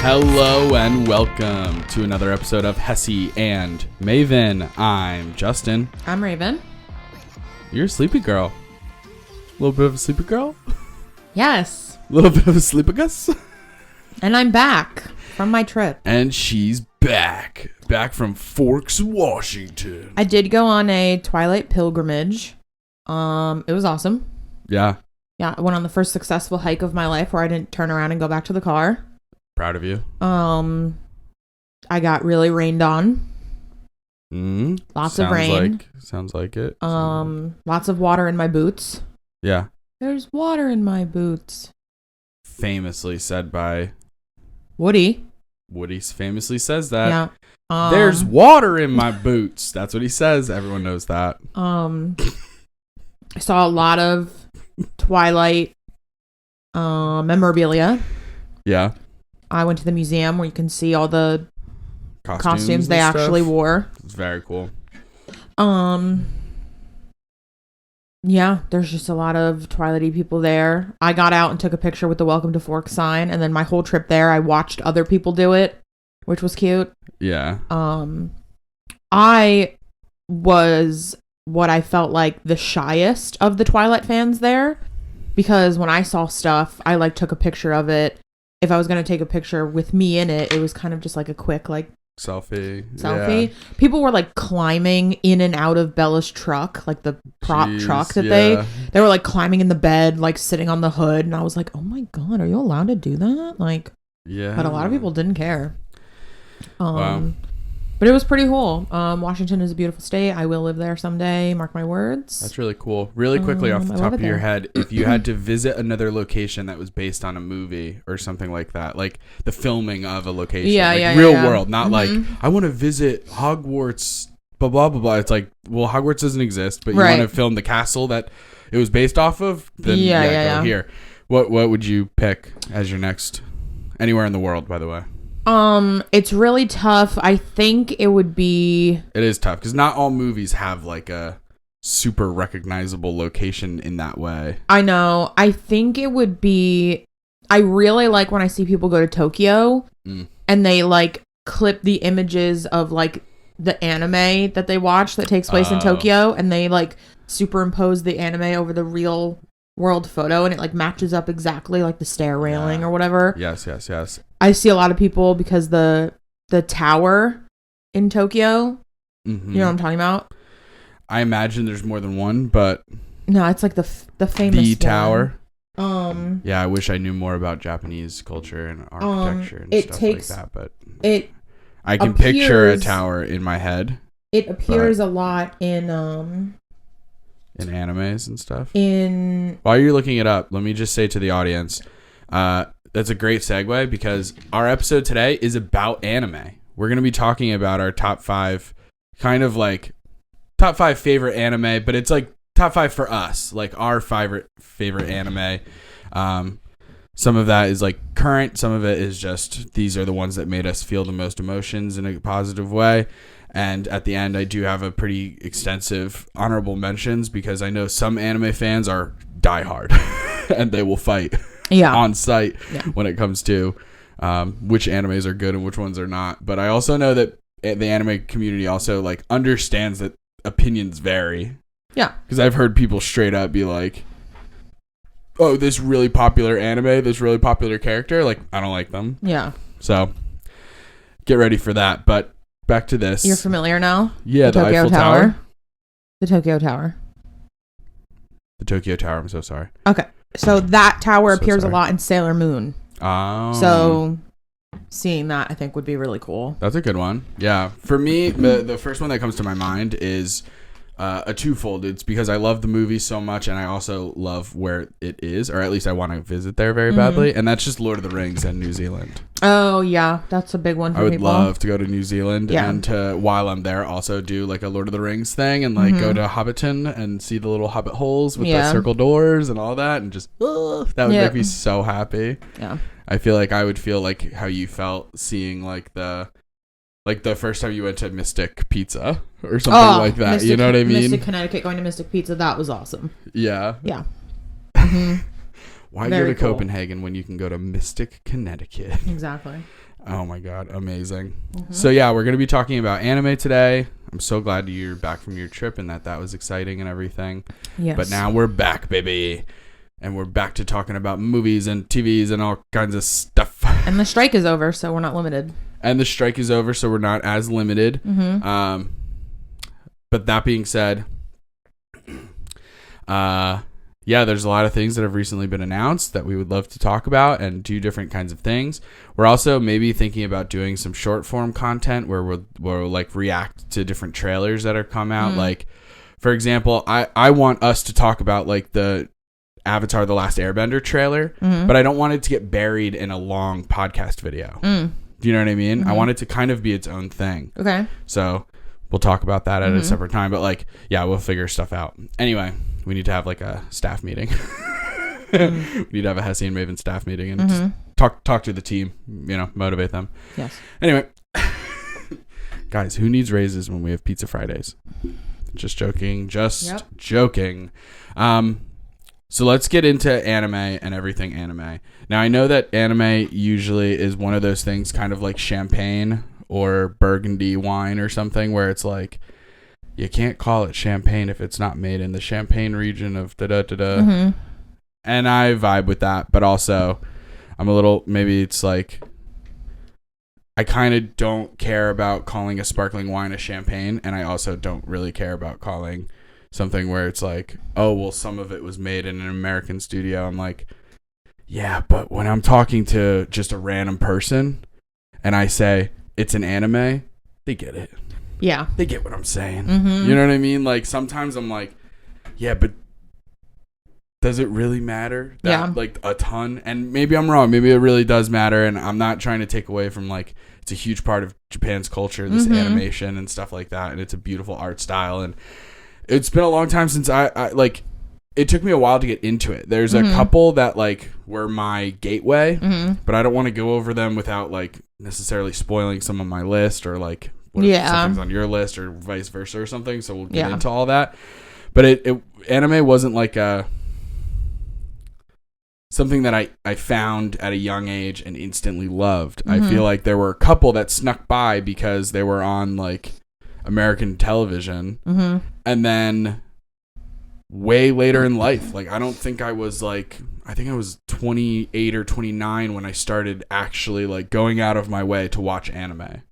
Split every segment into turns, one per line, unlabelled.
Hello and welcome to another episode of Hessy and Maven. I'm Justin.
I'm Raven.
You're a sleepy girl. A little bit of a sleepy girl?
Yes.
A little bit of a sleepagus?
And I'm back from my trip.
And she's back. Back from Forks, Washington.
I did go on a Twilight pilgrimage. It was awesome.
Yeah.
Yeah, I went on the first successful hike of my life where I didn't turn around and go back to the car.
Proud of you.
I got really rained on. Lots of rain.
Sounds like it.
Lots of water in my boots.
Yeah.
There's water in my boots.
Famously said by
Woody.
Woody famously says that.
Yeah.
There's water in my boots. That's what he says. Everyone knows that.
I saw a lot of Twilight memorabilia.
Yeah.
I went to the museum where you can see all the costumes they actually wore.
It's very cool.
Yeah, there's just a lot of Twilight-y people there. I got out and took a picture with the Welcome to Forks sign, and then my whole trip there, I watched other people do it, which was cute.
Yeah.
I was what I felt like the shyest of the Twilight fans there, because when I saw stuff, I took a picture of it. If I was going to take a picture with me in it, it was kind of just like a quick
selfie.
Yeah. People were climbing in and out of Bella's truck, the prop truck that they were climbing in the bed, sitting on the hood, and I was like, oh my god, are you allowed to do that?
Yeah.
But a lot of people didn't care.
Wow.
But it was pretty cool. Washington is a beautiful state. I will live there someday. Mark my words.
That's really cool. Really quickly off the top of your head, if you had to visit another location that was based on a movie or something like that, the filming of a location, real world, not I want to visit Hogwarts, blah, blah, blah, blah. It's Hogwarts doesn't exist, but you want to film the castle that it was based off of, then go here. What would you pick as your next, anywhere in the world, by the way?
It's really tough. I think it would be...
It is tough because not all movies have a super recognizable location in that way.
I know. I think it would be... I really like when I see people go to Tokyo and they clip the images of the anime that they watch that takes place in Tokyo, and they superimpose the anime over the real world photo, and it matches up exactly the stair railing or whatever.
Yes.
I see a lot of people because the tower in Tokyo, you know what I'm talking about?
I imagine there's more than one, but
no, it's the famous
the tower.
One.
Yeah, I wish I knew more about Japanese culture and architecture and stuff like that, but I can picture a tower in my head.
It appears a lot in
animes and stuff.
While
you're looking it up, let me just say to the audience, that's a great segue because our episode today is about anime. We're going to be talking about our top 5, top 5 favorite anime, but it's top 5 for us, our favorite anime. Some of that is current, some of it is just these are the ones that made us feel the most emotions in a positive way. And at the end, I do have a pretty extensive honorable mentions because I know some anime fans are diehard and they will fight on site when it comes to which animes are good and which ones are not. But I also know that the anime community also understands that opinions vary.
Yeah.
Because I've heard people straight up be like, oh, this really popular anime, this really popular character, I don't like them.
Yeah.
So get ready for that. But back to this.
You're familiar now?
Yeah, the Eiffel Tower.
The Tokyo Tower.
The Tokyo Tower, I'm so sorry.
Okay. So that tower appears a lot in Sailor Moon.
Oh.
So seeing that, I think, would be really cool.
That's a good one. Yeah. For me, the first one that comes to my mind is a twofold. It's because I love the movie so much, and I also love where it is, or at least I want to visit there very badly, and that's just Lord of the Rings and New Zealand.
Oh, yeah. That's a big one for people.
I would love to go to New Zealand and to, while I'm there, also do a Lord of the Rings thing and go to Hobbiton and see the little hobbit holes with the circle doors and all that, and just, that would make me so happy.
Yeah.
I feel I would feel how you felt seeing the first time you went to Mystic Pizza or something like that.
Mystic,
you know what I mean?
Mystic, Connecticut, going to Mystic Pizza, that was awesome.
Yeah.
Yeah.
Why go to Copenhagen when you can go to Mystic, Connecticut?
Exactly.
Oh my god, amazing. So yeah, we're going to be talking about anime today. I'm so glad you're back from your trip and that was exciting and everything.
Yes.
But now we're back, baby. And we're back to talking about movies and TVs and all kinds of stuff.
And the strike is over, so we're not limited.
And the strike is over, so we're not as limited. But that being said, yeah, there's a lot of things that have recently been announced that we would love to talk about and do different kinds of things. We're also maybe thinking about doing some short form content where we'll like react to different trailers that have come out. Like, for example, I want us to talk about like the Avatar: The Last Airbender trailer, but I don't want it to get buried in a long podcast video. Do you know what I mean? I want it to kind of be its own thing.
Okay.
So we'll talk about that at a separate time. But like, yeah, we'll figure stuff out. Anyway, we need to have like a staff meeting. We need to have a Hessy and Maven staff meeting and just talk to the team, motivate them.
Yes.
Anyway, guys, who needs raises when we have Pizza Fridays? Just joking. Joking. So let's get into anime and everything anime. Now, I know that anime usually is one of those things kind of like champagne or burgundy wine or something where it's like, you can't call it champagne if it's not made in the Champagne region of da-da-da-da. And I vibe with that, but also I'm a little, maybe it's like, I kind of don't care about calling a sparkling wine a champagne, and I also don't really care about calling something where it's like, oh, well, some of it was made in an American studio. I'm like, yeah, but when I'm talking to just a random person and I say it's an anime, they get it.
Yeah.
They get what I'm saying. You know what I mean? Like, sometimes I'm like, yeah, but does it really matter? Like, a ton? And maybe I'm wrong. Maybe it really does matter, and I'm not trying to take away from, like, it's a huge part of Japan's culture, this animation and stuff like that, and it's a beautiful art style, and it's been a long time since I like, it took me a while to get into it. There's a couple that like were my gateway, but I don't want to go over them without like necessarily spoiling some of my list or like what if something's on your list or vice versa or something. So we'll get into all that. But it anime wasn't like something that I found at a young age and instantly loved. I feel like there were a couple that snuck by because they were on like American television, and then way later in life, like I think I was 28 or 29 when I started actually like going out of my way to watch anime.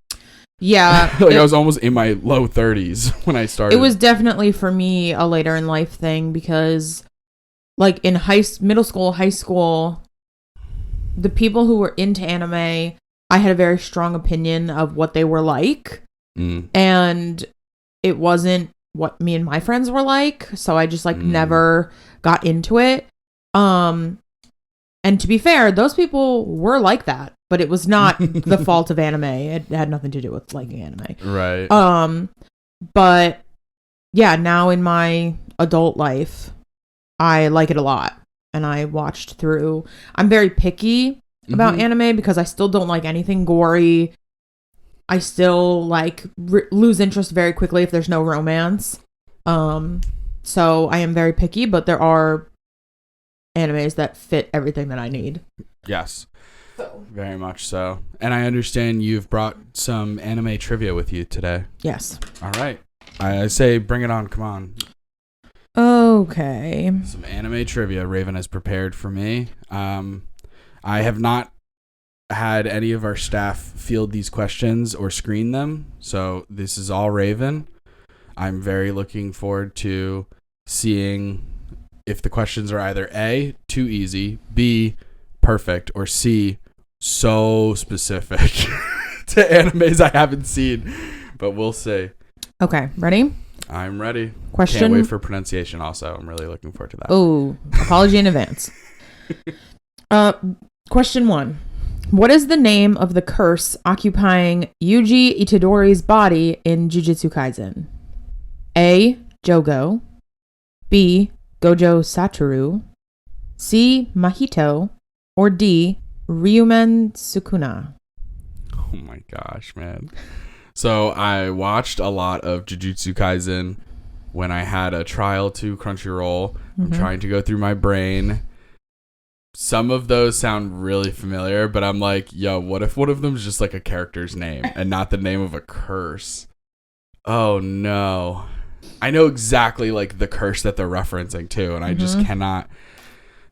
Yeah.
Like I was almost in my low 30s when I started. It
was definitely for me a later in life thing because like in middle school, high school, the people who were into anime, I had a very strong opinion of what they were like. And it wasn't what me and my friends were like, so I just like never got into it. And to be fair, those people were like that, but it was not the fault of anime. It had nothing to do with liking anime.
Right.
But yeah, now in my adult life, I like it a lot. And I watched through. I'm very picky about anime because I still don't like anything gory. I still like lose interest very quickly if there's no romance. So I am very picky, but there are animes that fit everything that I need.
Yes. So. Very much so. And I understand you've brought some anime trivia with you today.
Yes.
All right. I say bring it on. Come on.
Okay.
Some anime trivia Raven has prepared for me. I have not had any of our staff field these questions or screen them, so this is all Raven. I'm very looking forward to seeing if the questions are either A, too easy, B, perfect, or C, so specific to animes I haven't seen, but we'll see.
Okay, ready?
I'm ready.
Question.
Can't wait for pronunciation also. I'm really looking forward to that.
Oh, apology in advance. Question 1. What is the name of the curse occupying Yuji Itadori's body in Jujutsu Kaisen? A. Jogo. B. Gojo Satoru. C. Mahito. Or D. Ryumen Sukuna.
Oh my gosh, man. So I watched a lot of Jujutsu Kaisen when I had a trial to Crunchyroll. I'm trying to go through my brain. some of those sound really familiar, but I'm like, yo, what if one of them is just like a character's name and not the name of a curse? Oh no. I know exactly like the curse that they're referencing too, and I just cannot.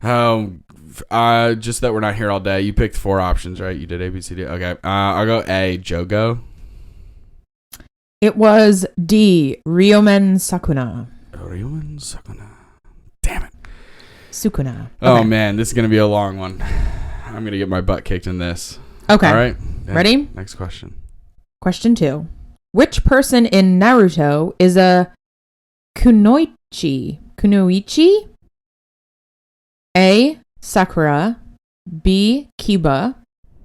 Just that we're not here all day. You picked 4 options, right? You did A, B, C, D. Okay. I'll go A, Jogo.
It was D, Ryomen Sakuna.
Ryomen Sakuna. Damn it.
Sukuna. Okay.
Oh man, this is gonna be a long one. I'm gonna get my butt kicked in this.
Okay.
All right.
Ready?
Next question.
Question 2. Which person in Naruto is a kunoichi? Kunoichi? A, Sakura. B, Kiba.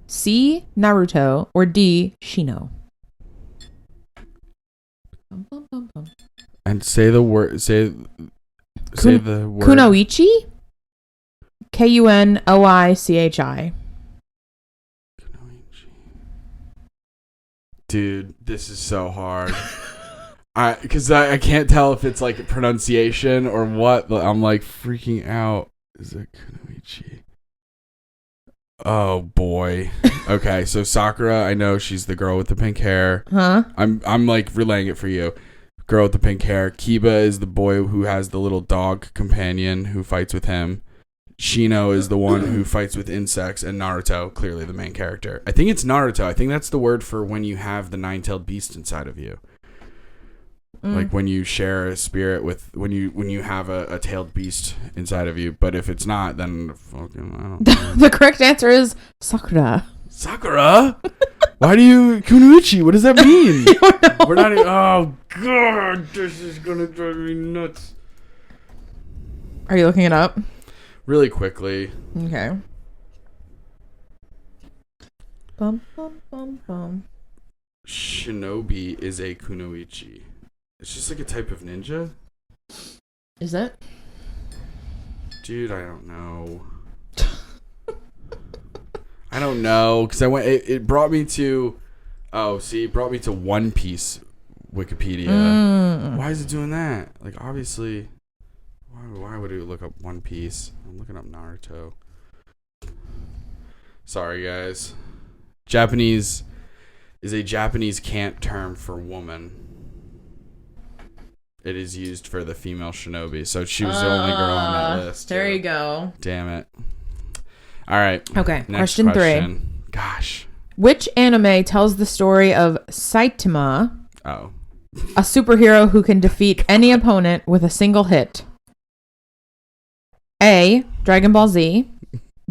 C, Naruto. Or D, Shino?
And say the word. Say the word.
Kunoichi? Kunoichi.
Dude, this is so hard. Because I can't tell if it's like pronunciation or what, but I'm like freaking out. Is it Kunoichi? Oh boy. Okay, so Sakura, I know she's the girl with the pink hair.
Huh?
I'm like relaying it for you. Girl with the pink hair. Kiba is the boy who has the little dog companion who fights with him. Shino is the one who fights with insects, and Naruto, clearly the main character. I think it's Naruto. I think that's the word for when you have the 9-tailed beast inside of you. Like when you share a spirit with when you have a tailed beast inside of you. But if it's not, then fucking I don't know.
The correct answer is Sakura.
Sakura? Why do you Kunoichi? What does that mean? We're not even, oh god, this is gonna drive me nuts.
Are you looking it up?
Really quickly.
Okay. Bum, bum, bum, bum.
Shinobi is a kunoichi. It's just like a type of ninja.
Is it?
Dude, I don't know. I don't know because I went. It brought me to. Oh, see, it brought me to One Piece Wikipedia. Why is it doing that? Like, obviously, why would it look up One Piece? I'm looking up Naruto. Sorry, guys. Japanese is a Japanese cant term for woman. It is used for the female shinobi, so she was the only girl on that list.
There you go.
Damn it. All right.
Okay,
Next
question 3.
Gosh.
Which anime tells the story of Saitama,
Oh.
a superhero who can defeat any opponent with a single hit? A, Dragon Ball Z.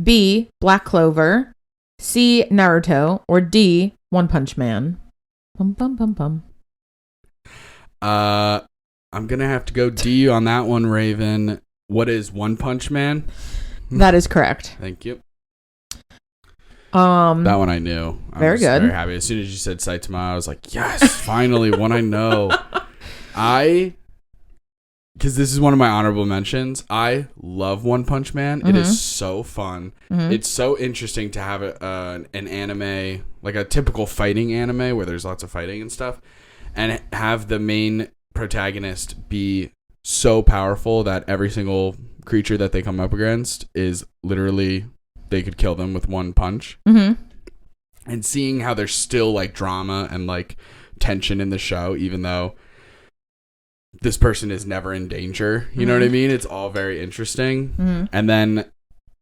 B, Black Clover. C, Naruto. Or D, One Punch Man? Bum, bum, bum, bum.
I'm going to have to go D on that one, Raven. What is One Punch Man?
That is correct.
Thank you.
That
one I knew.
Very good.
Very happy. As soon as you said Saitama, I was like, yes, finally, one I know. Because this is one of my honorable mentions. I love One Punch Man. It is so fun. It's so interesting to have an anime, like a typical fighting anime where there's lots of fighting and stuff, and have the main protagonist be so powerful that every single creature that they come up against is literally, they could kill them with one punch. And seeing how there's still like drama and like tension in the show, even though this person is never in danger, you know what I mean? It's all very interesting. And then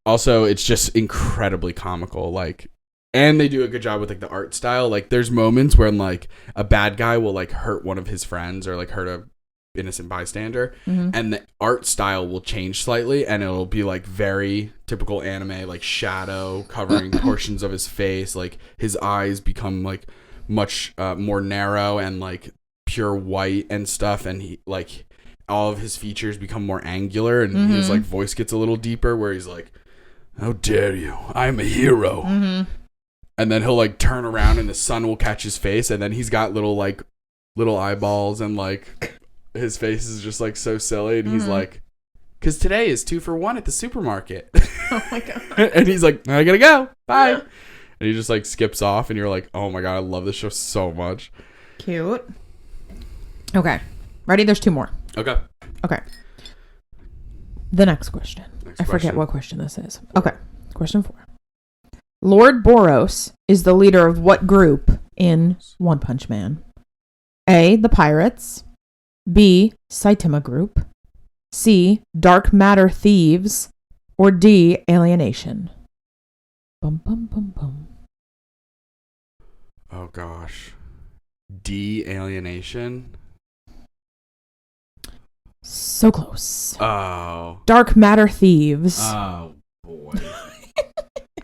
also it's just incredibly comical, like, and they do a good job with like the art style. Like there's moments where like a bad guy will like hurt one of his friends or like hurt a innocent bystander, and the art style will change slightly, and it'll be like very typical anime, like shadow covering portions of his face, like his eyes become like much more narrow and like pure white and stuff, and he like all of his features become more angular, and his like voice gets a little deeper where he's like, how dare you, I'm a hero. And then he'll like turn around and the sun will catch his face, and then he's got little eyeballs, and like his face is just like so silly, and he's like, because today is 2 for 1 at the supermarket.
Oh my god.
And he's like, I gotta go, bye. And he just like skips off, and you're like, oh my god, I love this show so much.
Cute. Okay, ready? There's 2 more.
Okay.
The next question. I forget what question this is. Okay. Question 4. Lord Boros is the leader of what group in One Punch Man? A. The Pirates. B. Saitama Group. C. Dark Matter Thieves. Or D. Alienation. Bum, bum, bum, bum.
Oh, gosh. D. Alienation.
So close.
Oh.
Dark Matter Thieves.
Oh, boy.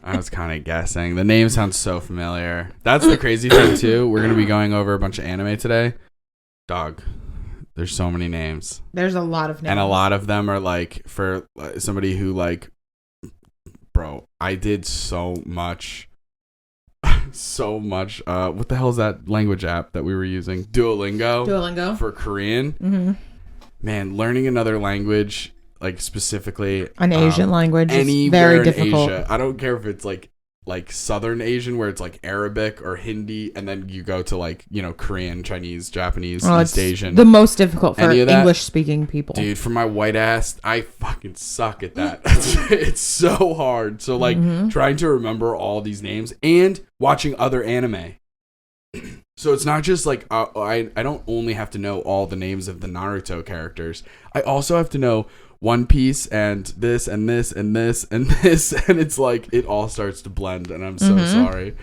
I was kind of guessing. The name sounds so familiar. That's the crazy thing, too. We're going to be going over a bunch of anime today. Dog. There's so many names.
There's a lot of names.
And a lot of them are like, for somebody who like, bro, I did so much. What the hell is that language app that we were using? Duolingo. For Korean.
Mm-hmm.
Man, learning another language, like specifically
an Asian language, is
in
very difficult.
Asia. I don't care if it's like Southern Asian, where it's like Arabic or Hindi, and then you go to like, you know, Korean, Chinese, Japanese, East Asian.
The most difficult for English speaking people.
Dude, for my white ass, I fucking suck at that. It's so hard. So like trying to remember all these names and watching other anime. So it's not just like I don't only have to know all the names of the Naruto characters. I also have to know One Piece and this and this and this and this, and it's like it all starts to blend, and I'm so sorry.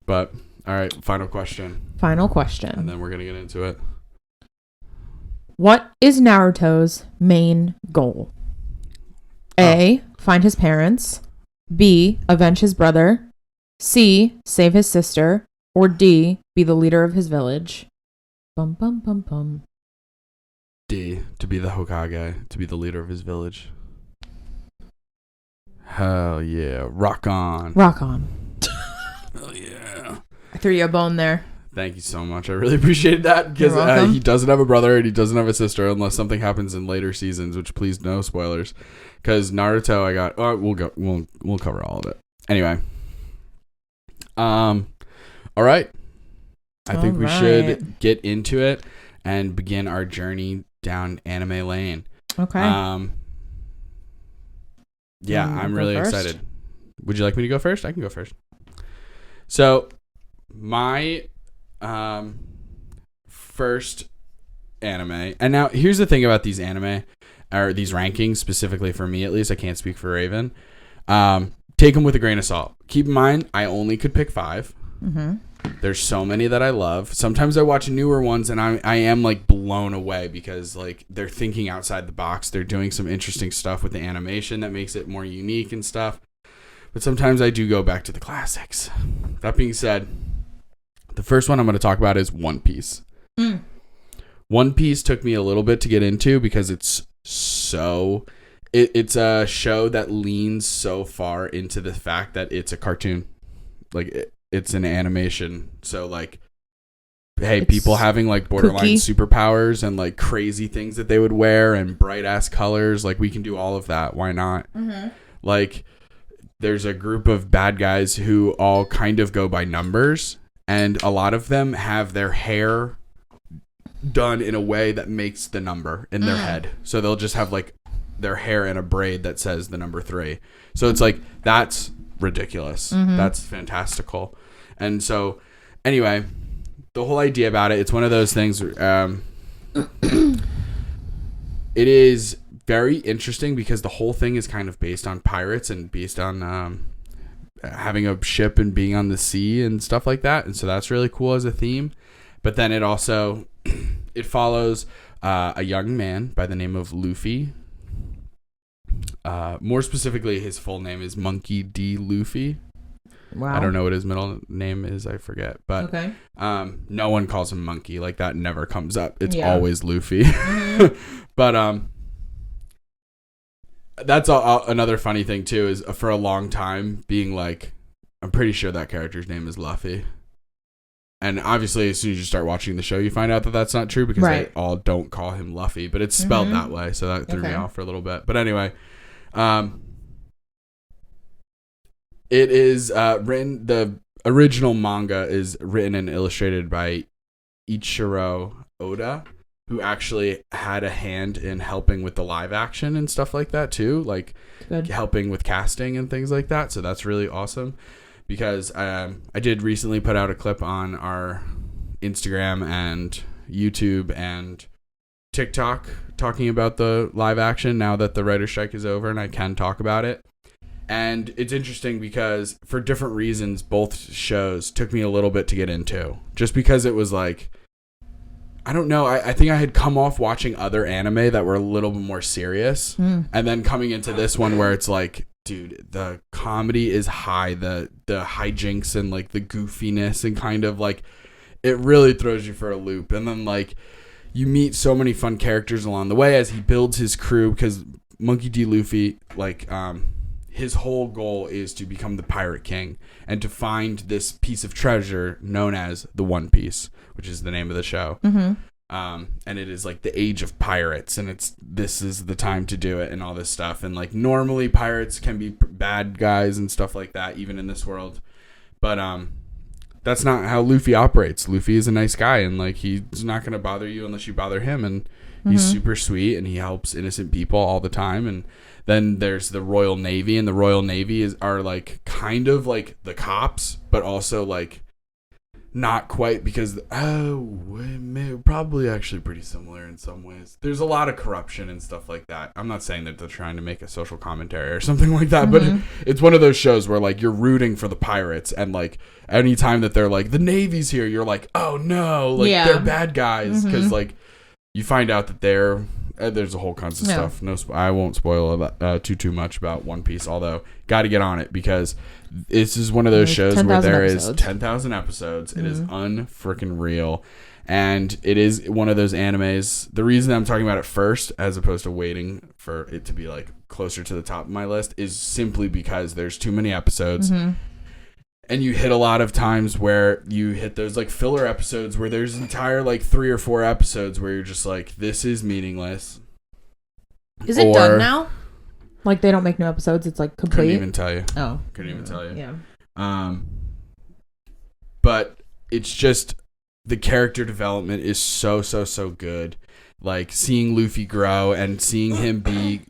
But all right, final question. And then we're gonna get into it.
What is Naruto's main goal? A. Find his parents. B. Avenge his brother. C. Save his sister. Or D. Be the leader of his village. Bum bum bum bum.
D. To be the Hokage. To be the leader of his village. Hell yeah. Rock on.
Hell
yeah.
I threw you a bone there.
Thank you so much. I really appreciated that, because he doesn't have a brother and he doesn't have a sister unless something happens in later seasons, which please no spoilers. Because Naruto, we'll cover all of it. Anyway. All right. I think we should get into it and begin our journey down anime lane.
Okay.
Yeah, I'm really excited. Would you like me to go first? I can go first. So, my first anime, and now here's the thing about these anime, or these rankings, specifically for me at least, I can't speak for Raven. Take them with a grain of salt. Keep in mind, I only could pick 5. Mm-hmm. There's so many that I love. Sometimes I watch newer ones and I am like blown away because like they're thinking outside the box. They're doing some interesting stuff with the animation that makes it more unique and stuff. But sometimes I do go back to the classics. That being said, the first one I'm going to talk about is One Piece. One Piece took me a little bit to get into because it's it's a show that leans so far into the fact that it's a cartoon. Like it's an animation. So like, hey, it's people having like borderline superpowers and like crazy things that they would wear and bright ass colors. Like we can do all of that. Why not? Mm-hmm. Like there's a group of bad guys who all kind of go by numbers, and a lot of them have their hair done in a way that makes the number in their head. So they'll just have like their hair in a braid that says the number 3. So it's like, that's ridiculous. That's fantastical. And so anyway, the whole idea about it's one of those things, it is very interesting because the whole thing is kind of based on pirates and based on having a ship and being on the sea and stuff like that. And so that's really cool as a theme. But then it also it follows a young man by the name of Luffy. More specifically, his full name is Monkey D. Luffy. Wow. I don't know what his middle name is. I forget. But okay. No one calls him Monkey. Like that never comes up. It's always Luffy. But that's another funny thing too, is for a long time being like, I'm pretty sure that character's name is Luffy. And obviously, as soon as you start watching the show, you find out that that's not true because they all don't call him Luffy, but it's spelled that way. So that threw me off for a little bit. But anyway, it is written. The original manga is written and illustrated by Ichiro Oda, who actually had a hand in helping with the live action and stuff like that too, like helping with casting and things like that. So that's really awesome, because I did recently put out a clip on our Instagram and YouTube and TikTok talking about the live action now that the writer's strike is over, and I can talk about it. And it's interesting because for different reasons, both shows took me a little bit to get into, just because it was like, I don't know. I think I had come off watching other anime that were a little bit more serious. And then coming into this one where it's like, dude, the comedy is high. The hijinks and like the goofiness and kind of like, it really throws you for a loop. And then like, you meet so many fun characters along the way as he builds his crew, because Monkey D. Luffy, like, his whole goal is to become the Pirate King and to find this piece of treasure known as the One Piece, which is the name of the show. And it is like the age of pirates, and this is the time to do it and all this stuff. And like normally pirates can be bad guys and stuff like that, even in this world. But that's not how Luffy operates. Luffy is a nice guy, and like he's not going to bother you unless you bother him. And he's super sweet, and he helps innocent people all the time. And then there's the Royal Navy, and the Royal Navy are like kind of like the cops, but also like not quite, because probably actually pretty similar in some ways. There's a lot of corruption and stuff like that. I'm not saying that they're trying to make a social commentary or something like that, but it's one of those shows where like you're rooting for the pirates, and like anytime that they're like the Navy's here, you're like, oh no, like they're bad guys, because like you find out that there's a whole kinds of stuff. I won't spoil too much about One Piece, although got to get on it, because this is one of those shows where there is 10,000 episodes. It is unfreaking real, and it is one of those animes. The reason I'm talking about it first, as opposed to waiting for it to be like closer to the top of my list, is simply because there's too many episodes. And you hit a lot of times where you hit those like filler episodes where there's entire like 3 or 4 episodes where you're just like, this is meaningless.
Is it done now? Like they don't make new episodes? It's like complete?
Couldn't even tell you.
Oh.
Couldn't even tell you.
Yeah.
But it's just, the character development is so good. Like seeing Luffy grow and seeing him be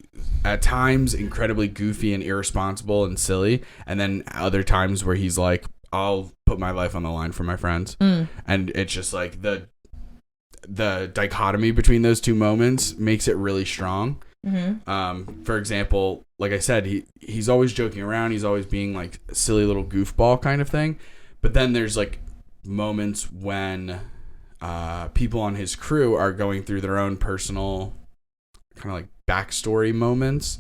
at times incredibly goofy and irresponsible and silly, and then other times where he's like, I'll put my life on the line for my friends. And it's just like the dichotomy between those two moments makes it really strong. For example, like I said, he's always joking around, he's always being like a silly little goofball kind of thing, but then there's like moments when people on his crew are going through their own personal kind of like backstory moments.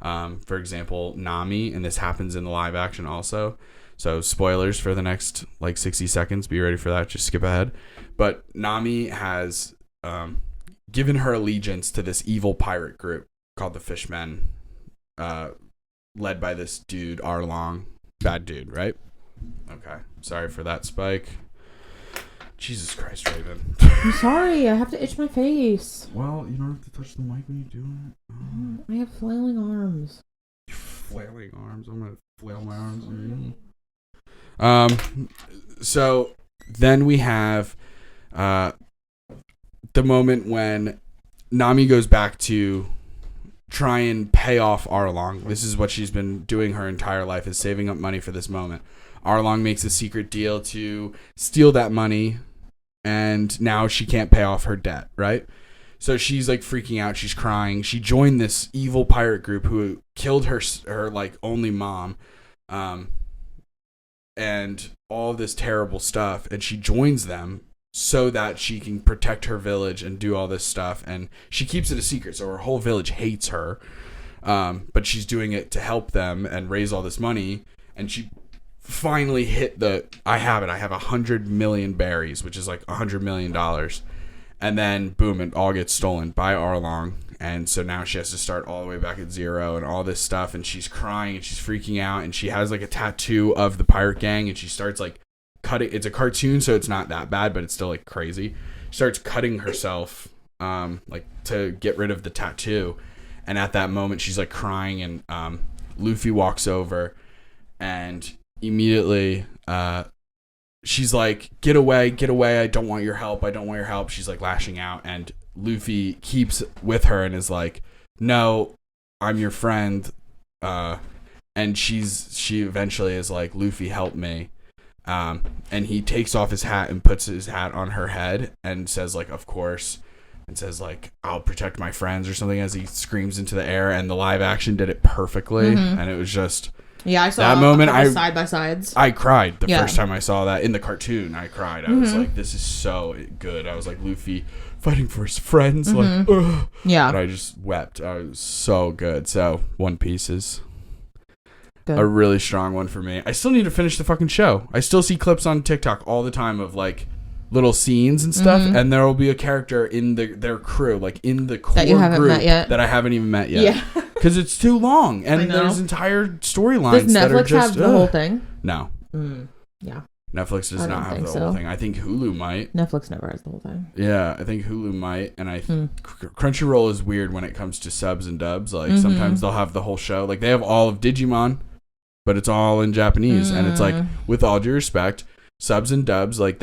For example, Nami, and this happens in the live action also, so spoilers for the next like 60 seconds, be ready for that, just skip ahead. But Nami has given her allegiance to this evil pirate group called the Fishmen, led by this dude Arlong. Bad dude, right? Okay, sorry for that, Spike. Jesus Christ, Raven.
I'm sorry, I have to itch my face.
Well, you don't have to touch the mic when you do it.
I have flailing arms.
Flailing arms? I'm gonna flail my arms. So then we have the moment when Nami goes back to try and pay off Arlong. This is what she's been doing her entire life, is saving up money for this moment. Arlong makes a secret deal to steal that money, and now she can't pay off her debt, right? So she's like freaking out, she's crying. She joined this evil pirate group who killed her like only mom, and all this terrible stuff, and she joins them so that she can protect her village and do all this stuff, and she keeps it a secret, so her whole village hates her, but she's doing it to help them and raise all this money. And she finally hit I have 100 million berries, which is like $100 million, and then boom, it all gets stolen by Arlong. And so now she has to start all the way back at zero and all this stuff, and she's crying and she's freaking out, and she has like a tattoo of the pirate gang, and she starts like cutting. It's a cartoon, so it's not that bad, but it's still like crazy. She starts cutting herself like to get rid of the tattoo, and at that moment she's like crying, and Luffy walks over, and immediately she's like, get away, I don't want your help, she's like lashing out, and Luffy keeps with her and is like, no, I'm your friend. And she eventually is like, Luffy, help me. And he takes off his hat and puts his hat on her head and says like, of course, and says like, I'll protect my friends or something as he screams into the air. And the live action did it perfectly. And it was just,
I saw
that moment.
Side by sides.
I cried the first time I saw that in the cartoon. I cried. I was like, this is so good. I was like, Luffy fighting for his friends. Like, ugh.
Yeah.
And I just wept. It was so good. So One Piece is
good.
A really strong one for me. I still need to finish the fucking show. I still see clips on TikTok all the time of like little scenes and stuff, and there will be a character in their crew, like in the core
that you haven't
group
met yet.
that I haven't even met yet.
Yeah.
Because it's too long, and there's entire storylines
Does
that are
Netflix
just
have the whole thing?
No.
Yeah.
Netflix does not have the whole thing. I think Hulu might.
Netflix never has the whole thing.
Yeah, I think Hulu might, and Crunchyroll is weird when it comes to subs and dubs. Like sometimes they'll have the whole show. Like they have all of Digimon, but it's all in Japanese, and it's like, with all due respect, subs and dubs, like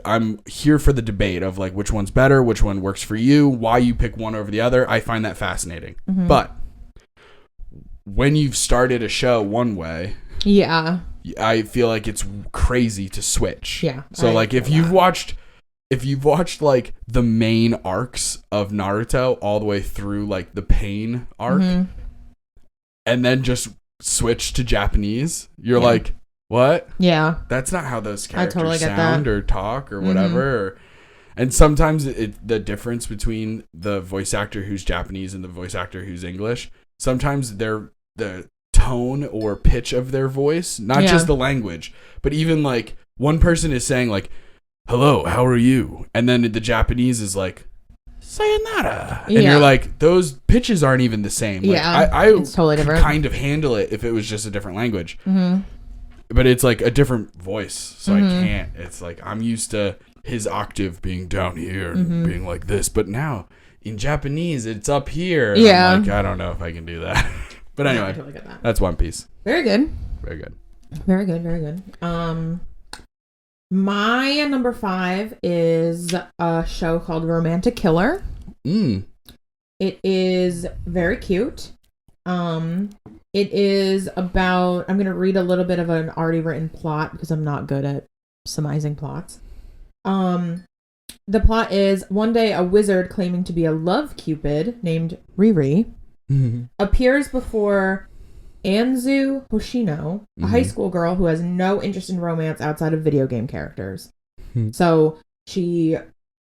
I'm here for the debate of like which one's better, which one works for you, why you pick one over the other. I find that fascinating. But when you've started a show one way, I feel like it's crazy to switch.
Yeah.
So like if you've watched like the main arcs of Naruto all the way through like the Pain arc, and then just switch to Japanese, you're like, what?
Yeah.
That's not how those characters
totally
sound or talk or whatever. And sometimes the difference between the voice actor who's Japanese and the voice actor who's English, sometimes the tone or pitch of their voice, not just the language, but even like one person is saying like, hello, how are you? And then the Japanese is like, sayonara. And you're like, those pitches aren't even the same. Like, I
it's totally different.
Kind of handle it if it was just a different language. But it's like a different voice. So I can't. It's like I'm used to his octave being down here and being like this. But now in Japanese, it's up here. And I'm like, I don't know if I can do that. But anyway,
I totally get that.
That's One Piece.
Very good.
Very good.
Very good. Very good. My number 5 is a show called Romantic Killer. It is very cute. It is about, I'm going to read a little bit of an already written plot because I'm not good at surmising plots. The plot is, one day a wizard claiming to be a love cupid named Riri appears before Anzu Hoshino, a high school girl who has no interest in romance outside of video game characters. So she